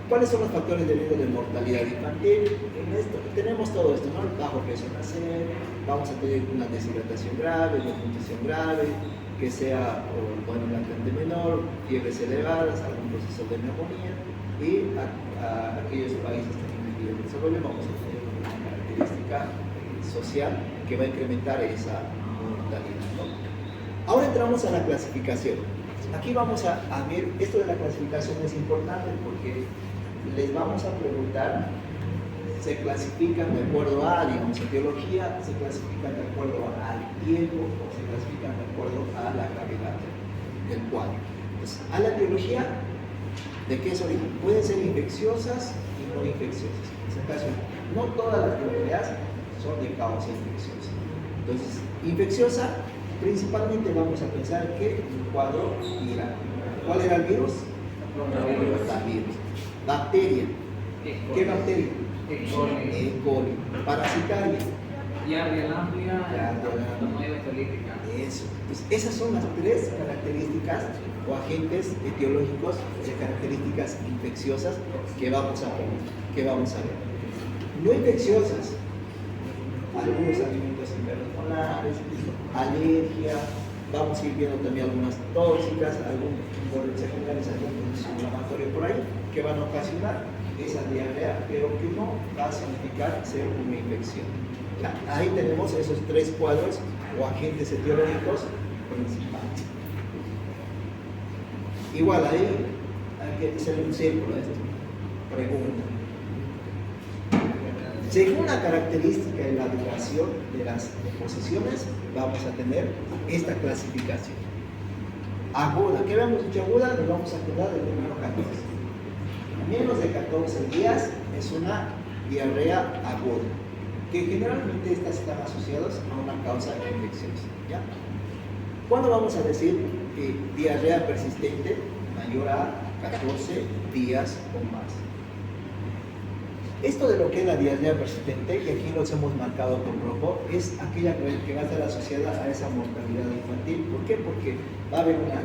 Speaker 1: ¿Cuáles son los factores de riesgo de mortalidad infantil? En esto tenemos todo esto, ¿no? Bajo peso al nacer, vamos a tener una deshidratación grave, desnutrición grave, que sea lactante menor, fiebres elevadas, algún proceso de neumonía, y a aquellos países también en vías de desarrollo vamos a tener una característica social que va a incrementar esa mortalidad, ¿no? Ahora entramos a la clasificación. Aquí vamos a ver, esto de la clasificación es importante porque les vamos a preguntar, se clasifican de acuerdo a, digamos, etiología, se clasifican de acuerdo al tiempo o se clasifican de acuerdo a la gravedad del cuadro. Entonces, a la etiología, ¿de qué es origen? Pueden ser infecciosas y no infecciosas. En este caso, no todas las diarreas son de causa infecciosa. Entonces, infecciosa, principalmente vamos a pensar que el cuadro viral. ¿Cuál era el virus? Rotavirus. Bacteria. ¿Qué bacteria? E. coli. Parasitaria.
Speaker 5: Diarrea amplia, hepatolítica.
Speaker 1: Eso. Entonces, esas son las 3 características o agentes etiológicos de características infecciosas que vamos a ver. No infecciosas, algunos alimentos interpolares, alergia, vamos a ir viendo también algunas tóxicas, algún proceso inflamatorio por ahí que van a ocasionar esa diarrea, pero que no va a significar ser una infección. Ahí tenemos esos 3 cuadros o agentes etiológicos principales. Igual ahí hay que hacer un círculo de esto. Pregunta. Según la característica y la duración de las deposiciones, vamos a tener esta clasificación. Aguda. ¿Qué habíamos dicho aguda? Nos vamos a acordar del número 14. Menos de 14 días es una diarrea aguda, que generalmente estas están asociadas a una causa infecciosa, ¿ya? ¿Cuándo vamos a decir diarrea persistente mayor a 14 días o más? Esto de lo que es la diarrea persistente, y aquí los hemos marcado con rojo, es aquella que va a estar asociada a esa mortalidad infantil. ¿Por qué? Porque va a haber una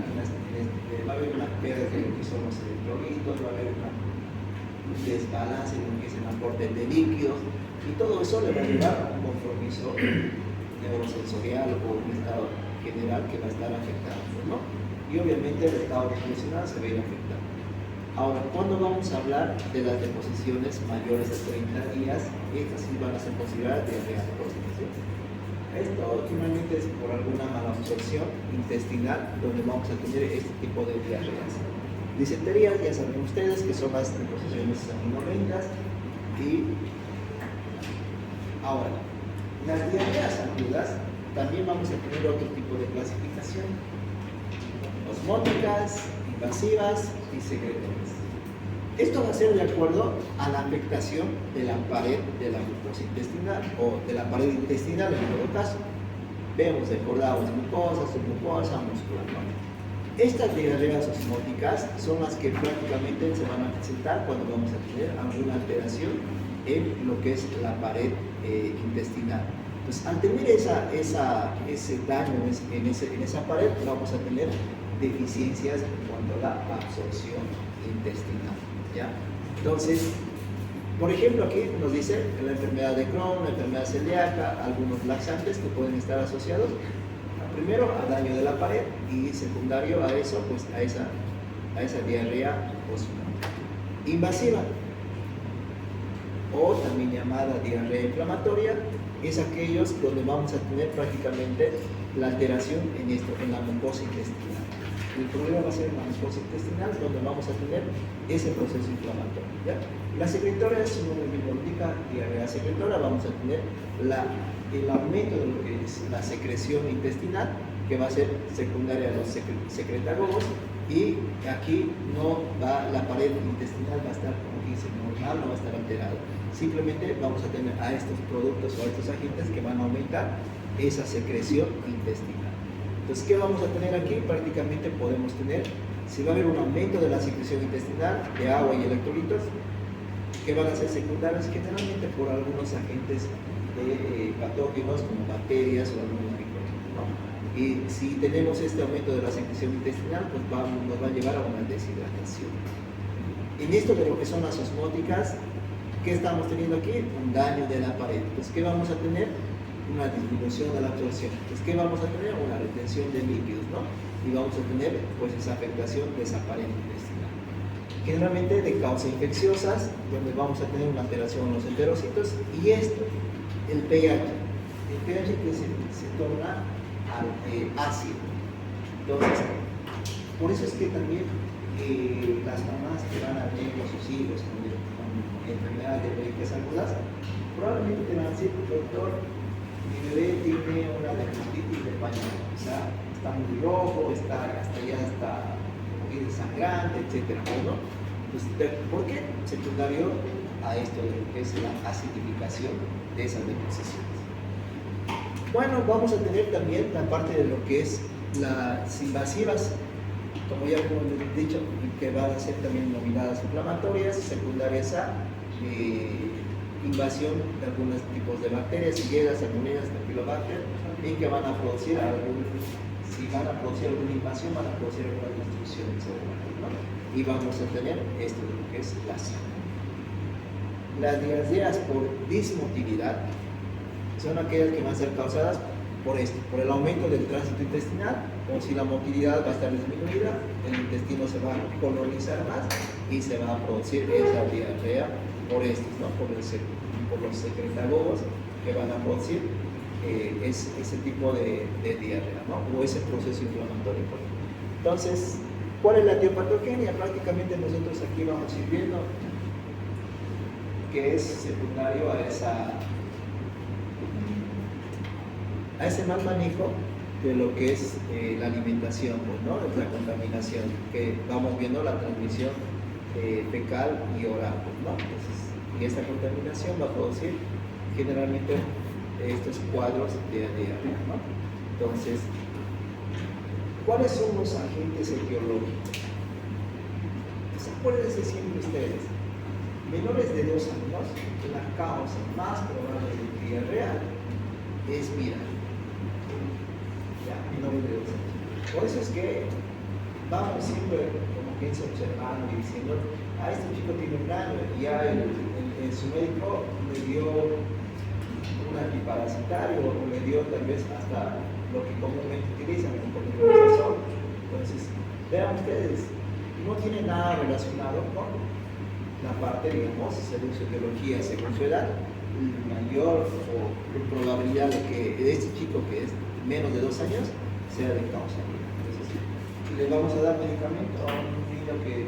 Speaker 1: pérdida de lo que son los electrolitos, va a haber un desbalance en lo que es el aporte de líquidos, y todo eso le va a llevar a un compromiso neurosensorial o un estado general que va a estar afectado, ¿no? Y obviamente el estado nutricional se va a ir afectando. Ahora, ¿cuándo vamos a hablar de las deposiciones mayores de 30 días? Estas sí van a ser consideradas diarrea crónica. Esto últimamente es por alguna malabsorción intestinal donde vamos a tener este tipo de diarreas. Disenterías, ya saben ustedes que son las deposiciones aminorengas. Y ahora, las diarreas agudas también vamos a tener otro tipo de clasificación: osmóticas, invasivas y secretorias. Esto va a ser de acuerdo a la afectación de la pared de la mucosa intestinal o de la pared intestinal en todo caso. Vemos decordados mucosa, submucosa, muscular. Estas diarreas osmóticas son las que prácticamente se van a presentar cuando vamos a tener alguna alteración en lo que es la pared intestinal. Entonces, al tener ese daño en esa pared, vamos a tener deficiencias en cuanto a la absorción intestinal, ¿ya? Entonces, por ejemplo, aquí nos dice la enfermedad de Crohn, la enfermedad celíaca, algunos laxantes que pueden estar asociados primero a daño de la pared y secundario a eso, pues a esa diarrea invasiva, o también llamada diarrea inflamatoria. Es aquellos donde vamos a tener prácticamente la alteración en la mucosa intestinal. El problema va a ser en la mucosa intestinal, donde vamos a tener ese proceso inflamatorio, ¿ya? La secretoria, si no me indica diarrea secretora, vamos a tener el aumento de lo que es la secreción intestinal, que va a ser secundaria a los secretagogos, y aquí la pared intestinal va a estar, como dice, normal, no va a estar alterada. Simplemente vamos a tener a estos productos o a estos agentes que van a aumentar esa secreción intestinal. Entonces, ¿qué vamos a tener aquí? Prácticamente podemos tener, si va a haber un aumento de la secreción intestinal de agua y electrolitos, que van a ser secundarios generalmente por algunos agentes patógenos como bacterias o algunos microorganismos, ¿no? Y si tenemos este aumento de la secreción intestinal, pues nos va a llevar a una deshidratación. En esto de lo que son las osmóticas, ¿qué estamos teniendo aquí? Un daño de la pared. Entonces, ¿qué vamos a tener? Una disminución de la absorción. Entonces, ¿qué vamos a tener? Una retención de líquidos, ¿no? Y vamos a tener, pues, esa afectación de esa pared intestinal. Generalmente de causas infecciosas, donde vamos a tener una alteración en los enterocitos, y esto, el pH. El pH que se torna ácido. Entonces, por eso es que también las mamás que van a venir con sus hijos con enfermedades diarreicas agudas, probablemente te van a decir, doctor, mi bebé tiene una dermatitis de pañal, o sea, está muy rojo, ya está sangrante, etc. ¿no? Entonces, ¿por qué? Secundario a esto de lo que es la acidificación de esas deposiciones. Bueno, vamos a tener también la parte de lo que es las invasivas, como ya hemos dicho, que van a ser también nominadas inflamatorias, secundarias a invasión de algunos tipos de bacterias, Shigella, Salmonella, Staphylococcus, y que van a producir si van a producir alguna invasión, van a producir alguna destrucción celular, ¿no? Y vamos a tener esto de lo que es la sangre. Las diarreas por dismotilidad son aquellas que van a ser causadas por el aumento del tránsito intestinal, o si la motilidad va a estar disminuida, el intestino se va a colonizar más y se va a producir esa diarrea por estos, ¿no? por los secretagogos que van a producir ese tipo de diarrea, ¿no? O ese proceso inflamatorio. Entonces, ¿cuál es la etiopatogenia? Prácticamente nosotros aquí vamos a ir viendo que es secundario a ese mal manejo de lo que es la alimentación, pues, ¿no? La contaminación, que vamos viendo la transmisión fecal y oral, pues, ¿no? Entonces, y esta contaminación va a producir generalmente estos cuadros de diarrea, ¿no? Entonces, ¿cuáles son los agentes etiológicos? Pues acuérdense siempre ustedes, menores de 2 años, la causa más probable de diarrea es viral. Menores de 2 años. Por eso es que vamos siempre, como quien se observando y diciendo, este chico tiene un año y ya su médico le dio un antiparasitario o le dio tal vez hasta lo que comúnmente utilizan, el comercializador. Entonces, vean ustedes, no tiene nada relacionado con la parte, digamos, según su etiología, según su edad, mayor o probabilidad de que este chico que es menos de 2 años sea de causa viral. Entonces, le vamos a dar medicamento a un niño donde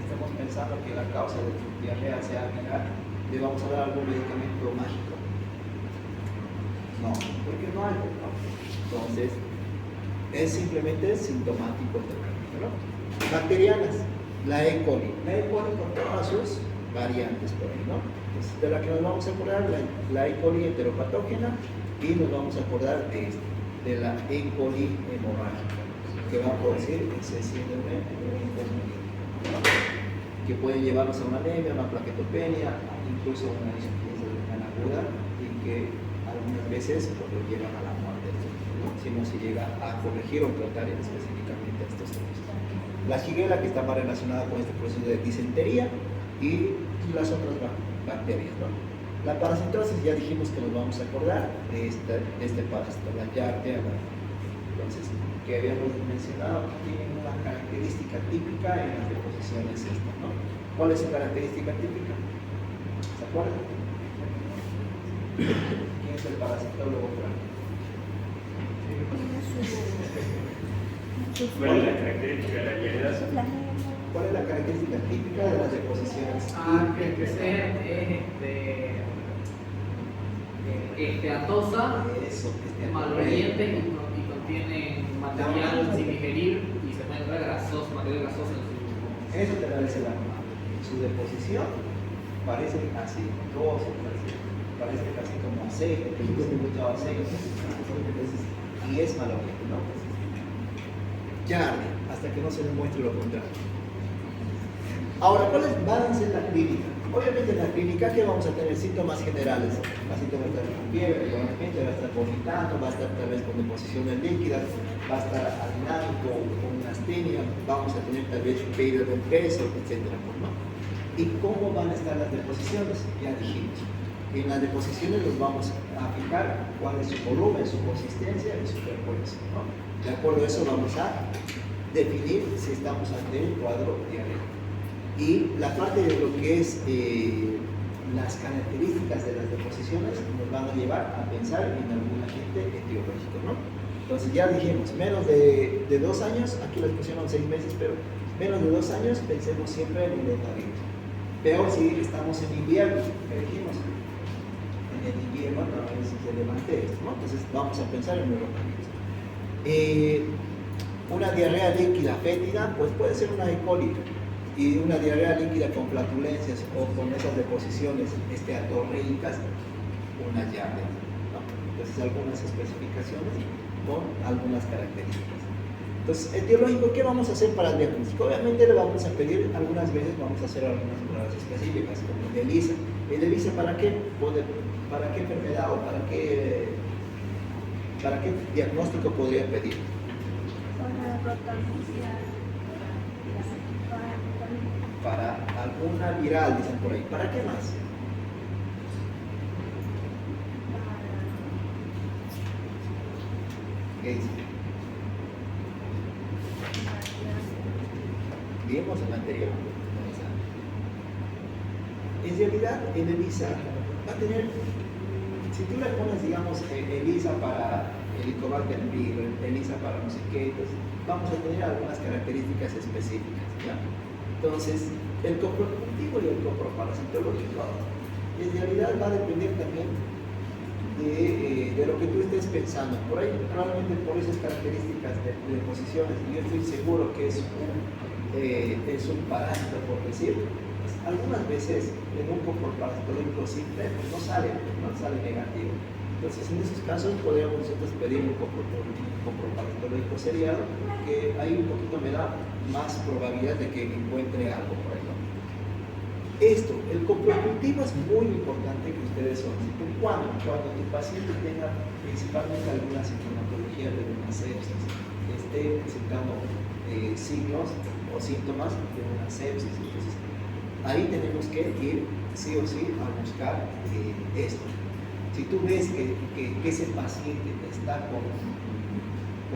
Speaker 1: estemos pensando que la causa de su diarrea sea viral, le vamos a dar algún medicamento mágico. No, porque no hay, ¿no? Entonces, es simplemente sintomático el tratamiento, ¿no? Bacterianas, la E. coli. La E. coli con todas sus variantes por ahí, ¿no? Entonces, de la que nos vamos a acordar, la E. coli heteropatógena, y nos vamos a acordar de la E. coli hemorrágica, que va a producir ese síndrome ¿no? Que puede llevarnos a una anemia, una plaquetopenia, incluso una insuficiencia renal aguda, y que algunas veces pues, lo llevan a la muerte, ¿no? Si no se llega a corregir o tratar específicamente estos temas. La Shigella, que está más relacionada con este proceso de disentería, y las otras bacterias, ¿no? La parasitosis, ya dijimos que nos vamos a acordar de este parásito, la Giardia Entonces, que habíamos mencionado, tienen una característica típica en las deposiciones esta, ¿no? ¿Cuál es su característica típica? ¿Se acuerdan? ¿Quién es el parasitólogo, Frank?
Speaker 2: ¿Cuál es la característica de la vialidad?
Speaker 1: ¿Cuál es la característica típica de las deposiciones?
Speaker 5: Que sea atosa,
Speaker 1: Eso,
Speaker 5: maloliente y contiene material sin digerir y se puede encontrar grasoso, material grasoso en su.
Speaker 1: Eso te parece la su deposición parece aceitoso, parece casi como aceite, mucho aceite, y es maloliente, ¿no? Ya arde, hasta que no se demuestre lo contrario. Ahora, ¿cuáles van a ser la clínica? Obviamente en la clínica que vamos a tener síntomas generales. El paciente va a estar con fiebre, probablemente va a estar vomitando, va a estar tal vez con deposiciones líquidas, va a estar adinámico, con una astenia, vamos a tener tal vez pérdida de peso, etc. ¿no? ¿Y cómo van a estar las deposiciones? Ya dijimos. En las deposiciones los vamos a fijar cuál es su volumen, su consistencia y su frecuencia, ¿no? De acuerdo a eso vamos a definir si estamos ante un cuadro diarreico. Y la parte de lo que es las características de las deposiciones nos van a llevar a pensar en algún agente etiológico, ¿no? Entonces ya dijimos, menos de 2 años, aquí les pusieron 6 meses, pero menos de 2 años pensemos siempre en el etarismo. Peor si estamos en invierno, ¿qué dijimos? En el invierno normalmente se levante esto, ¿no? Entonces vamos a pensar en el etarismo. Una diarrea líquida fétida, pues puede ser una E. coli. Y una diarrea líquida con flatulencias o con esas deposiciones atorreicas, una diarrea, ¿no? Entonces algunas especificaciones con algunas características. Entonces, etiológico, ¿qué vamos a hacer para el diagnóstico? Obviamente le vamos a pedir, algunas veces vamos a hacer algunas pruebas específicas, como el ELISA. ¿El ELISA para qué? ¿Para qué enfermedad o para qué diagnóstico podría pedir? Para alguna viral, dicen por ahí. ¿Para qué más? ¿Qué dice? Vimos el anterior. En realidad, el ELISA va a tener, si tú le pones, digamos, ELISA para Helicobacter pylori, ELISA para no sé qué, pues vamos a tener algunas características específicas, ¿ya? Entonces, el coprocultivo y el coproparasitológico en realidad va a depender también de lo que tú estés pensando. Por ahí, probablemente por esas características de posiciones, yo estoy seguro que es un parásito, por decir, pues, algunas veces en un coproparasitológico simple pues, no sale negativo. Entonces, en esos casos podríamos nosotros pedir un coproparasitológico seriado, que ahí un poquito me da más probabilidad de que encuentre algo por ahí, ¿no? Esto, el coprocultivo es muy importante que ustedes soliciten cuando tu paciente tenga principalmente alguna sintomatología de una sepsis, que esté presentando signos o síntomas de una sepsis. Entonces, ahí tenemos que ir sí o sí a buscar esto. Si tú ves que ese paciente está con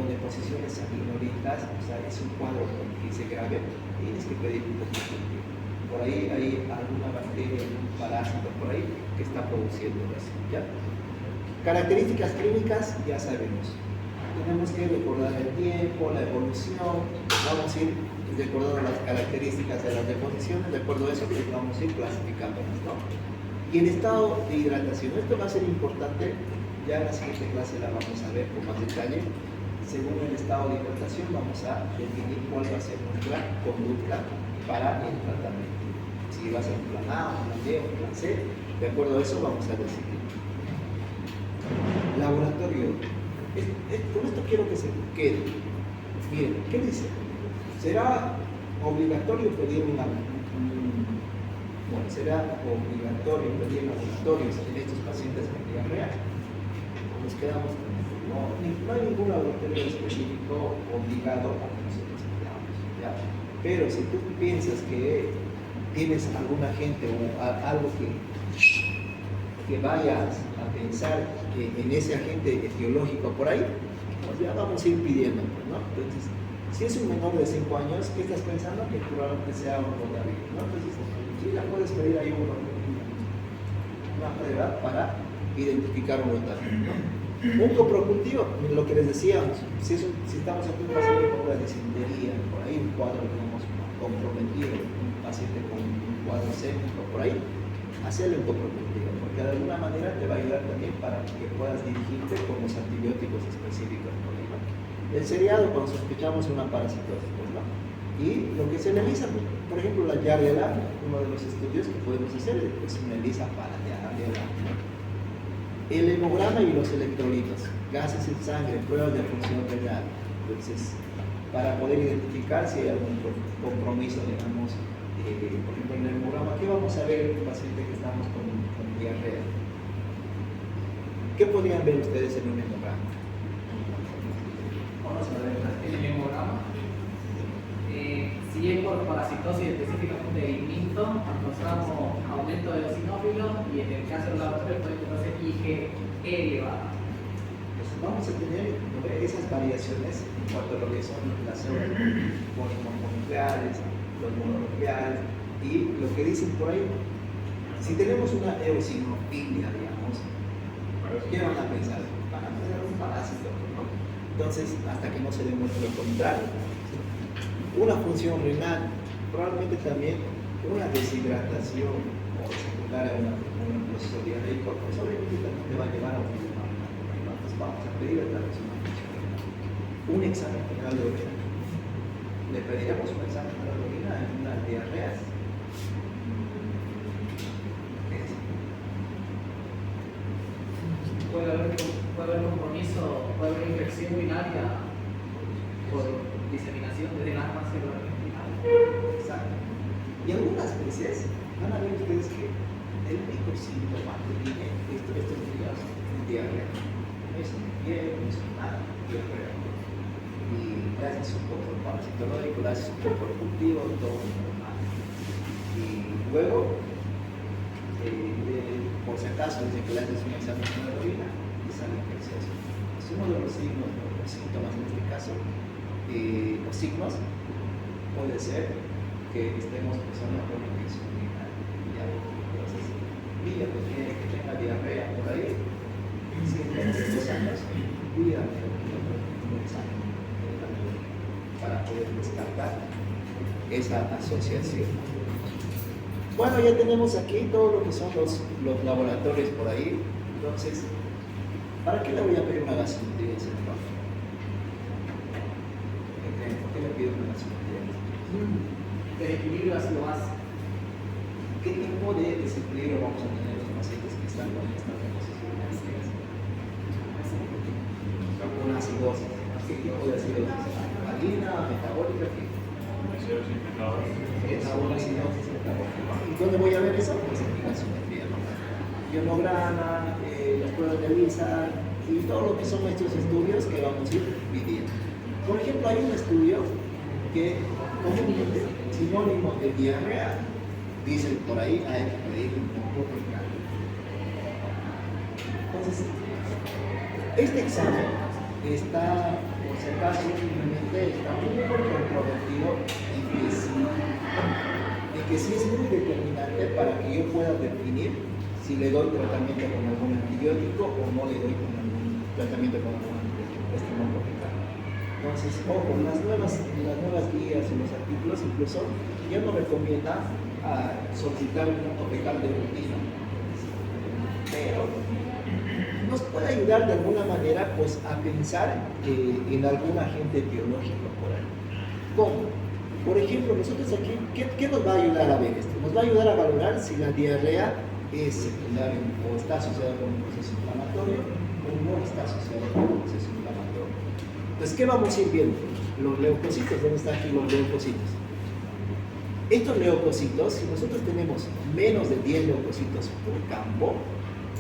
Speaker 1: deposiciones sanguinolientas, o sea, es un cuadro que se grave, tienes que pedir un coprocultivo. Por ahí hay alguna bacteria, un parásito por ahí que está produciendo eso, ¿ya? Características clínicas, ya sabemos. Tenemos que recordar el tiempo, la evolución, vamos a ir recordando las características de las deposiciones, de acuerdo a eso, pues vamos a ir clasificándolas, ¿no? Y el estado de hidratación, esto va a ser importante, ya en la siguiente clase la vamos a ver con más detalle. Según el estado de hidratación vamos a definir cuál va a ser nuestra conducta para el tratamiento. Si va a ser un plan A, un plan B, un plan C, de acuerdo a eso vamos a decidir. Laboratorio. Con esto quiero que se quede. Miren, ¿qué dice? ¿Será obligatorio pedir será obligatorio pedir laboratorios en estos pacientes con diarrea? Nos quedamos con esto. No hay ningún laboratorio específico obligado a que nosotros pidamos, ¿ya? Pero si tú piensas que tienes algún agente o algo que vayas a pensar en ese agente etiológico por ahí, pues ya vamos a ir pidiendo, pues, ¿no? Entonces, si es un menor de 5 años, ¿qué estás pensando? Que probablemente sea un rotavirus, ¿no? Entonces, sí, ya puedes pedir ahí una prueba para identificar un rotavirus, ¿no? Un coprocultivo, lo que les decíamos, si estamos ante un paciente con una disentería, por ahí un cuadro, digamos, comprometido, un paciente con un cuadro séptico, por ahí, hacerle un coprocultivo, porque de alguna manera te va a ayudar también para que puedas dirigirte con los antibióticos específicos, por ahí, ¿no? El seriado, cuando sospechamos una parasitosis, pues, ¿no? Y lo que se realiza, por ejemplo, la Yardia, uno de los estudios que podemos hacer es una ELISA para Yardia, ¿no? El hemograma y los electrolitos, gases en sangre, pruebas de función renal. Entonces, para poder identificar si hay algún compromiso, digamos, por ejemplo, en el hemograma, ¿qué vamos a ver en un paciente que estamos con diarrea? ¿Qué podrían ver ustedes en un hemograma? Vamos a ver
Speaker 5: En el hemograma, si es por parasitosis específicamente de INITO, encontramos aumento de eosinófilos y en el caso del laboratorio puede encontrarse IG elevada.
Speaker 1: Pues vamos a tener esas variaciones en cuanto a lo que son las células mononucleares, los mononucleares y lo que dicen por ahí. Si tenemos una eosinofilia, digamos, ¿qué van a pensar? Van a pensar un parásito, ¿no? Entonces, hasta que no se demuestre lo contrario. Una función renal, probablemente también una deshidratación o secundaria a un proceso diarreico, pues obviamente también te va a llevar a un problema. Entonces vamos a pedir a través de una función renal. Un examen general de orina. Le pediremos un examen general de orina en una diarrea.
Speaker 5: Puede haber compromiso, puede haber infección urinaria por diseminación desde las más celular intestinal.
Speaker 1: Exacto. Y algunas veces van a ver ustedes que el único síntoma que tiene estos días es diarrea. No es ni fiebre, no es nada, diarrea. Y le haces un control parasitológico, le haces un control cultivo, todo normal. Y luego, por si acaso, dice que le haces un examen de orina y sale infeccioso. Es uno de los signos, los síntomas en este caso. Los signos puede ser que estemos pensando en una infección urinaria. Entonces, niño que tenga diarrea por ahí, si tiene 2 años, cuídame un examen para poder descartar esa asociación. Bueno, ya tenemos aquí todo lo que son los laboratorios por ahí. Entonces, ¿para qué le voy a pedir una gasometría en ese trabajo? ¿Por qué le pido una gasometría?
Speaker 5: El equilibrio ácido base.
Speaker 1: ¿Qué tipo de desequilibrio vamos a tener los pacientes que están con estas reposiciones? Una acidosis. ¿Qué tipo de acidosis? ¿Alcalina, metabólica? ¿Qué? Es una acidosis metabólica. ¿Y dónde voy a ver eso? Pues en mi gasometría. Ionograma, las pruebas de ELISA y todo lo que son estos estudios que vamos a ir pidiendo. Por ejemplo, hay un estudio que comúnmente, sinónimo de diarrea, dicen por ahí, hay que pedir un poco de caldo. Entonces, este examen está, por si acaso, simplemente está muy comprometido en que sí es muy determinante para que yo pueda definir si le doy tratamiento con algún antibiótico o no le doy con algún tratamiento con algún antibiótico. Entonces, ojo, las nuevas guías y los artículos incluso ya no recomiendan solicitar un topical de rutina, pero nos puede ayudar de alguna manera pues, a pensar en algún agente biológico por ahí. ¿Cómo? Por ejemplo, nosotros aquí, ¿qué nos va a ayudar a ver esto? Nos va a ayudar a valorar si la diarrea es secundaria o está asociada con un proceso inflamatorio o no está asociada con un proceso inflamatorio. Entonces, ¿qué vamos a ir viendo? Los leucocitos, ¿dónde están aquí los leucocitos? Estos leucocitos, si nosotros tenemos menos de 10 leucocitos por campo,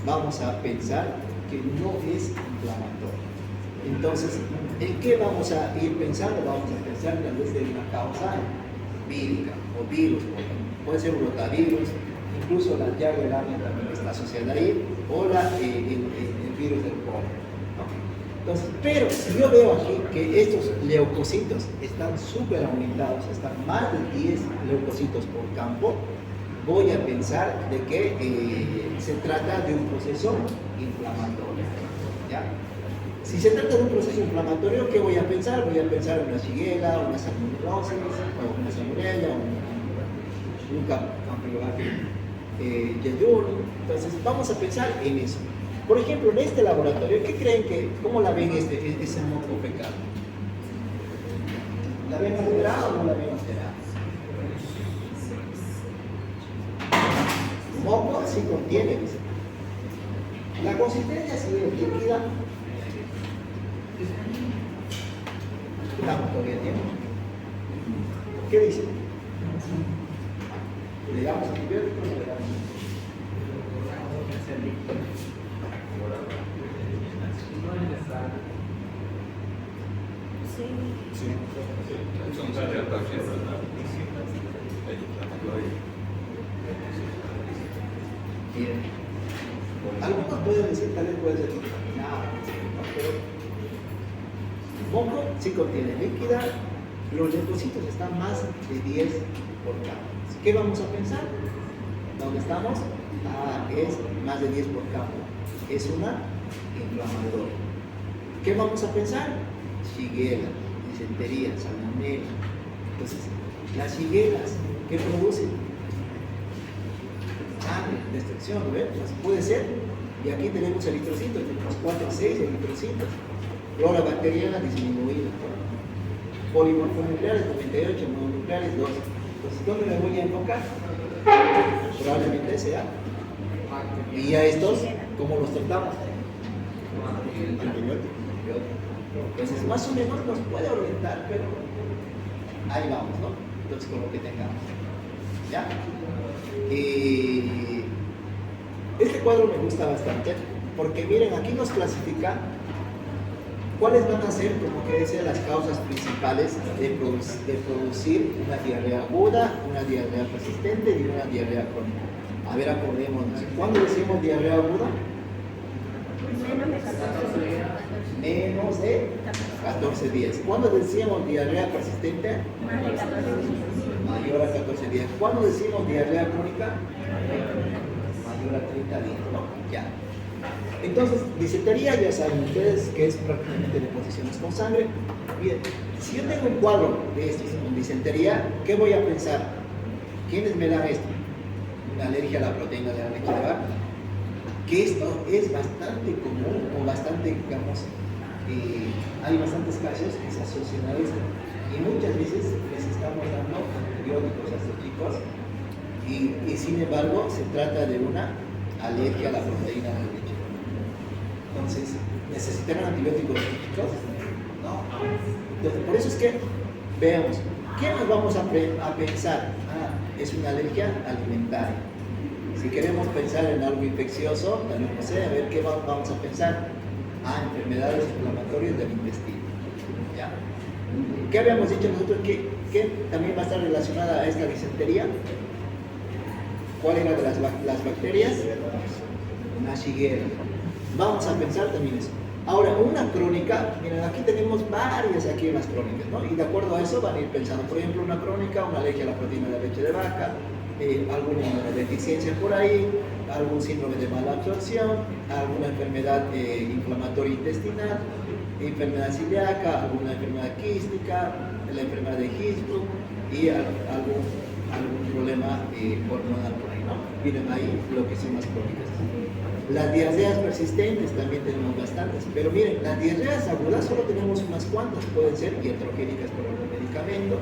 Speaker 1: vamos a pensar que no es inflamatorio. Entonces, ¿en qué vamos a ir pensando? Vamos a pensar tal vez de una causa vírica o virus, puede ser un rotavirus, incluso la Yardia también está asociada ahí, o el virus del polen, ¿no? Entonces, pero si yo veo aquí que estos leucocitos están súper aumentados, están más de 10 leucocitos por campo, voy a pensar de que se trata de un proceso inflamatorio. ¿Ya? Si se trata de un proceso inflamatorio, ¿qué voy a pensar? Voy a pensar en una shigella, una salmonellosis, o una salmonella, un campylobacter jejuni. Entonces, vamos a pensar en eso. Por ejemplo, en este laboratorio, ¿qué creen que, cómo la ven ese moco fecal? ¿La ven alterada o no la ven alterada? Moco sí contiene, dice. La consistencia sí es líquida. Estamos todavía tiempo. ¿Qué dice? ¿Le damos antibióticos o le damos?
Speaker 5: No es necesario.
Speaker 1: Bien. Algunos pueden decir, tal vez puede ser contaminado, ¿no? Pero moco sí contiene líquida, los leucocitos están más de 10 por campo. ¿Qué vamos a pensar? ¿Dónde estamos? Es más de 10 por campo. Es una inflamatoria. ¿Qué vamos a pensar? Shigella, disentería, salmonella. Entonces, las shigellas, ¿qué producen? Sangre, destrucción, ¿no ven? Pues puede ser. Y aquí tenemos eritrocitos, tenemos 4 a 6 eritrocitos. Flora bacteriana disminuida. Polimorfonucleares 98, mononucleares 12. Entonces, ¿dónde me voy a enfocar? Probablemente sea. Y a estos, ¿cómo los tratamos? Antibiótico. Entonces, más o menos nos puede orientar, pero ahí vamos, ¿no? Entonces, con lo que tengamos. ¿Ya? Este cuadro me gusta bastante, porque miren, aquí nos clasifica cuáles van a ser, como que decía, las causas principales de producir una diarrea aguda, una diarrea persistente y una diarrea crónica. A ver, acordémonos. ¿Cuándo decimos diarrea aguda? Menos de 14 días. ¿Cuándo decíamos diarrea persistente? Mayor a 14 días. ¿Cuándo decimos diarrea crónica? Mayor a 30 días. ¿No? Ya. Entonces, disentería, ya saben ustedes que es prácticamente deposiciones con sangre. Bien, si yo tengo un cuadro de estos con disentería, ¿qué voy a pensar? ¿Quiénes me dan esto? Una alergia a la proteína de la leche de vaca. Que esto es bastante común o bastante, digamos, hay bastantes casos que se asocian a esto. Y muchas veces les estamos dando antibióticos a estos chicos y sin embargo se trata de una alergia a la proteína de la leche. Entonces, ¿necesitarán antibióticos los chicos? No. Entonces, por eso es que, veamos, ¿qué nos vamos a pensar? Es una alergia alimentaria. Si queremos pensar en algo infeccioso, también no sé, a ver qué vamos a pensar. Enfermedades inflamatorias del intestino. ¿Ya? ¿Qué habíamos dicho nosotros? ¿Qué también va a estar relacionada a esta disentería? ¿Cuál era de las bacterias? Una shigella. Vamos a pensar también eso. Ahora, una crónica, miren, aquí tenemos varias aquí en las crónicas, ¿no? Y de acuerdo a eso van a ir pensando, por ejemplo, una crónica, una alergia a la proteína de la leche de vaca, alguna deficiencia por ahí, algún síndrome de mala absorción, alguna enfermedad inflamatoria intestinal, enfermedad celíaca, alguna enfermedad quística, la enfermedad de Hirschsprung y algún problema hormonal por ahí, ¿no? Miren ahí lo que son las crónicas. Las diarreas persistentes también tenemos bastantes, pero miren, las diarreas agudas solo tenemos unas cuantas, pueden ser iatrogénicas por algún medicamento,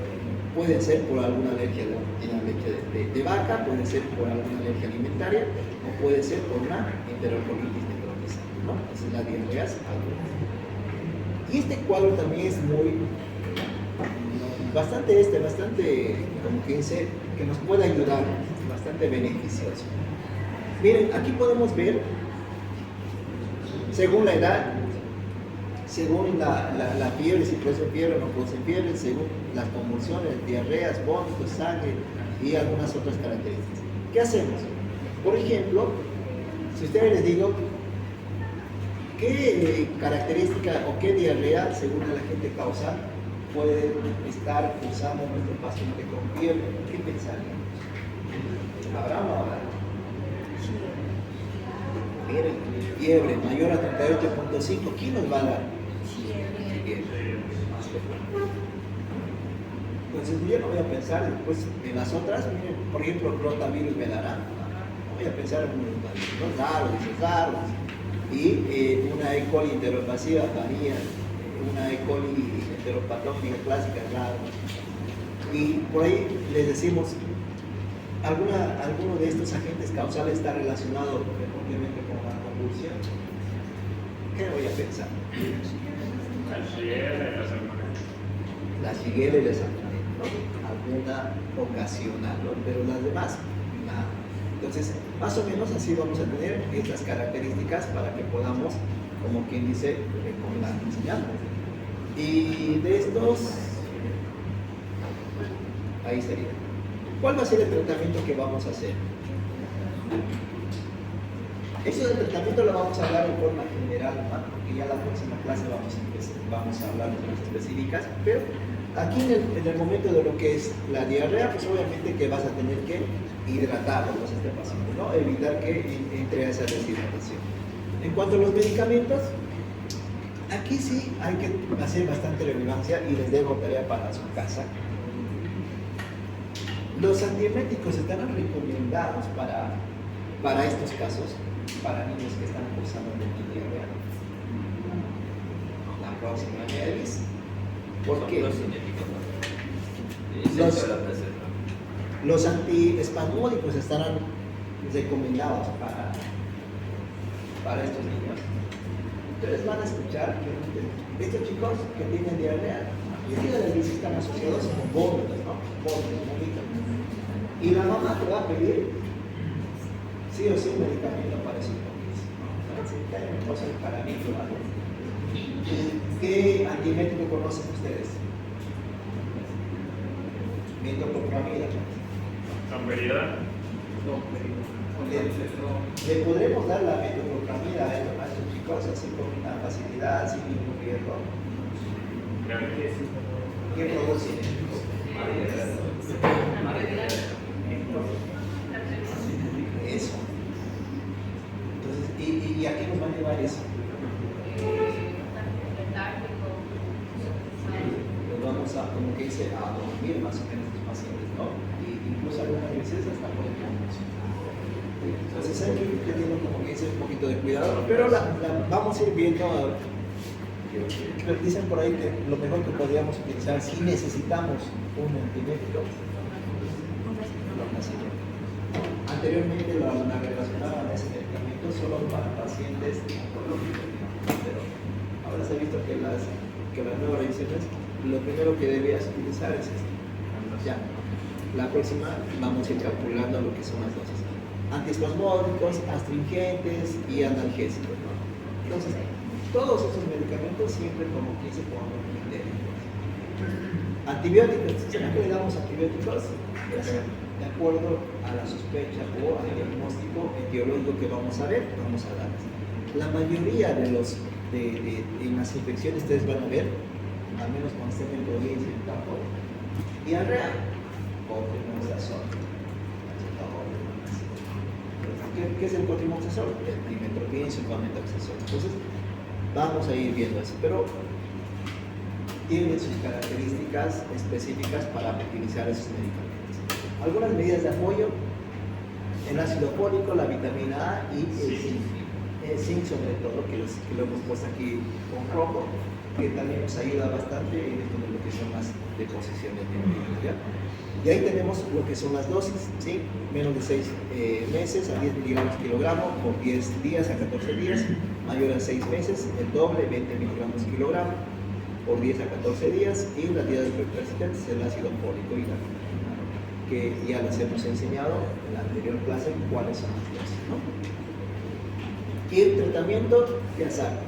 Speaker 1: pueden ser por alguna alergia en la leche de vaca, pueden ser por alguna alergia alimentaria o puede ser por una enterocolitis necrotizante, ¿no? Esas son las diarreas agudas. Y este cuadro también es bastante, como que dice, que nos puede ayudar, bastante beneficioso. Miren, aquí podemos ver, según la edad, según la fiebre, si produce fiebre o no produce fiebre, según las convulsiones, diarreas, vómitos, sangre y algunas otras características. ¿Qué hacemos? Por ejemplo, si ustedes les digo, ¿Qué característica o qué diarrea, según el agente causal, puede estar cursando nuestro paciente con fiebre? ¿Qué pensaríamos? ¿Habrá o no habrá? Miren, fiebre mayor a 38.5, ¿quién nos va a dar? Entonces yo no voy a pensar después en las otras, miren, por ejemplo, rotavirus me dará. No voy a pensar en unos raros, y una E. coli enteropasiva varía, una E. coli enteropatónica clásica rara. Y por ahí les decimos, ¿alguno de estos agentes causales está relacionado frecuentemente con la convulsión? ¿Qué voy a pensar?
Speaker 2: La Shigella y la salmonella.
Speaker 1: La Shigella y la salmonella, ¿no? Alguna ocasional, ¿no? Pero las demás, nada. Entonces, más o menos así vamos a tener estas características para que podamos, como quien dice, recomendar, enseñar. Y de estos, ahí sería. ¿Cuál va a ser el tratamiento que vamos a hacer? Eso del tratamiento lo vamos a hablar en forma general, ¿no? Porque ya la próxima clase vamos a hablar de cosas específicas, pero aquí en el momento de lo que es la diarrea, pues obviamente que vas a tener que hidratarlo, pues este paciente, ¿no? Evitar que entre a esa deshidratación. En cuanto a los medicamentos, aquí sí hay que hacer bastante relevancia y les dejo tarea para su casa. Los antieméticos estarán recomendados para estos casos, para niños que están cursando diarrea. La próxima vez. ¿Por qué? Los antiespasmódicos estarán recomendados para estos niños. Ustedes van a escuchar que estos chicos que tienen diarrea, y ellos están asociados con vómitos, ¿no? Vómitos. Y la mamá te va a pedir sí o sí un medicamento para esos vómitos. Para mí, ¿qué antiemético conocen ustedes? Metoclopramida.
Speaker 2: Amberidad.
Speaker 1: Le podremos dar la metoclopramida a estos chicos así con una facilidad, sin ningún riesgo. ¿Qué produce? Eso. Entonces, ¿y a qué nos va a llevar eso? Nos vamos a, como que dice, a dormir más o menos los pacientes, ¿no? Y incluso algunas veces hasta por el convulsión. Entonces hay que ir teniendo como que dice un poquito de cuidado, pero vamos a ir viendo. Dicen por ahí que lo mejor que podríamos utilizar si necesitamos un antimético. Anteriormente la relacionaban ese medicamento solo para pacientes oncológicos, pero ahora se ha visto que las nuevas revisiones lo primero que debías utilizar es esto. Ya, la próxima vamos a ir calculando lo que son las dosis. Antiespasmódicos, astringentes y analgésicos, ¿no? Entonces, todos esos medicamentos siempre como que se ponen antibióticos. ¿Será que le damos antibióticos? De acuerdo a la sospecha o al diagnóstico etiológico que vamos a ver, vamos a darles. La mayoría de en las infecciones ustedes van a ver, al menos cuando estén en provincia, en campo, diarrea o cotrimoxazol. ¿Qué es el cotrimoxazol? El trimestoprim, sulfamethoxazol. Entonces, vamos a ir viendo eso, pero tienen sus características específicas para utilizar esos medicamentos. Algunas medidas de apoyo: el ácido fólico, la vitamina A y el zinc sobre todo, que lo hemos puesto aquí con rojo, que también nos ayuda bastante en esto de lo que son las deposiciones de nutrientes. Y ahí tenemos lo que son las dosis, ¿sí? Menos de 6 meses a 10 miligramos kilogramo por 10 días a 14 días, mayor a 6 meses, el doble, 20 miligramos kilogramo por 10 a 14 días, y las dietas persistentes, el ácido fólico y la vitamina, que ya les hemos enseñado en la anterior clase cuáles son las dosis, ¿no? Y el tratamiento, ya saben,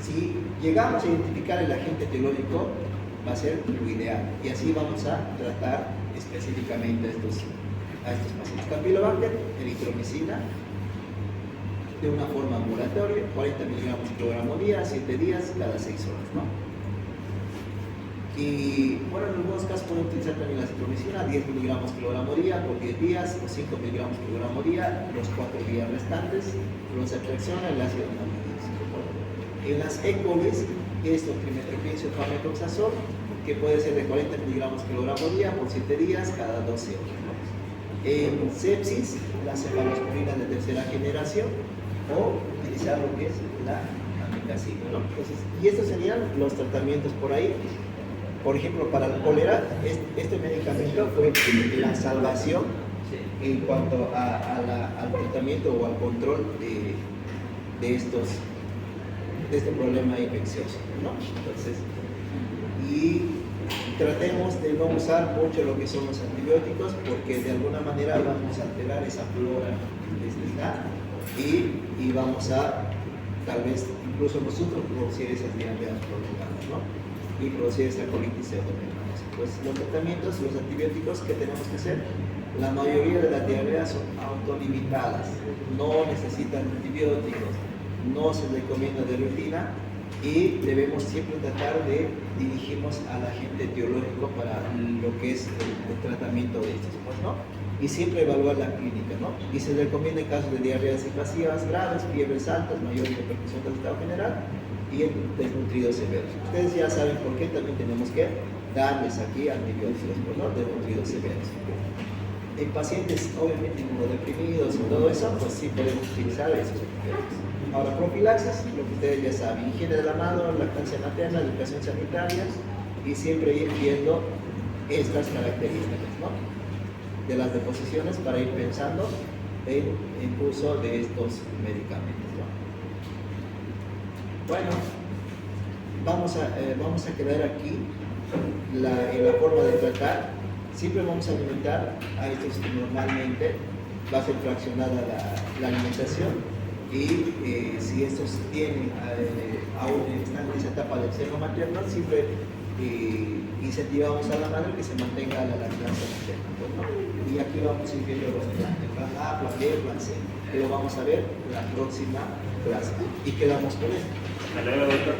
Speaker 1: si llegamos a identificar el agente etiológico, va a ser lo ideal, y así vamos a tratar específicamente a estos pacientes. Campylobacter, eritromicina, de una forma ambulatoria, 40 miligramos kilogramo día, 7 días, cada 6 horas, ¿no? Y bueno, en algunos casos pueden utilizar también la citromicina, 10 miligramos kilogramo día por 10 días, o 5 miligramos kilogramo día, los 4 días restantes, fluoxetracciona, el ácido natriúrico. En las E. coli es trimetoprim sulfamethoxazol, que puede ser de 40 miligramos kilogramo día por 7 días, cada 12 horas, ¿no? En sepsis, la cefalosporina de tercera generación, o utilizar lo que es la amikacina, ¿no? Entonces, y estos serían los tratamientos por ahí. Por ejemplo, para el cólera, este medicamento fue la salvación en cuanto al tratamiento o al control de este problema infeccioso, ¿no? Entonces, y tratemos de no usar mucho lo que son los antibióticos, porque de alguna manera vamos a alterar esa flora intestinal y vamos a, tal vez, incluso nosotros producir esas diarreas prolongadas, ¿no? Y producir esa colitis pseudomembranosa. Pues los tratamientos, los antibióticos que tenemos que hacer, la mayoría de las diarreas son autolimitadas, no necesitan antibióticos, no se recomienda de rutina y debemos siempre tratar de dirigirnos al agente etiológico para lo que es el tratamiento de estos, pues, ¿no? Y siempre evaluar la clínica, ¿no? Y se recomienda en casos de diarreas invasivas graves, fiebres altas, mayor hipertensión del estado general y desnutridos severos. Ustedes ya saben por qué también tenemos que darles aquí antibióticos, ¿no? Desnutridos severos. En pacientes obviamente inmunodeprimidos y todo eso, pues sí podemos utilizar esos antibióticos. Ahora, profilaxis, lo que ustedes ya saben, higiene de la mano, lactancia materna, educación sanitaria y siempre ir viendo estas características, ¿no? De las deposiciones para ir pensando en el uso de estos medicamentos, ¿no? Bueno, vamos a quedar aquí en la forma de tratar. Siempre vamos a alimentar a estos normalmente, va a ser fraccionada la alimentación. Y si estos tienen, aún están en esa etapa del seno materno, siempre incentivamos a la madre que se mantenga la lactancia materna, pues, ¿no? Y aquí vamos a ir viendo los planes, plan A, plan B, plan C, que lo vamos a ver en la próxima clase. Y quedamos con esto.
Speaker 2: Hasta luego, doctor.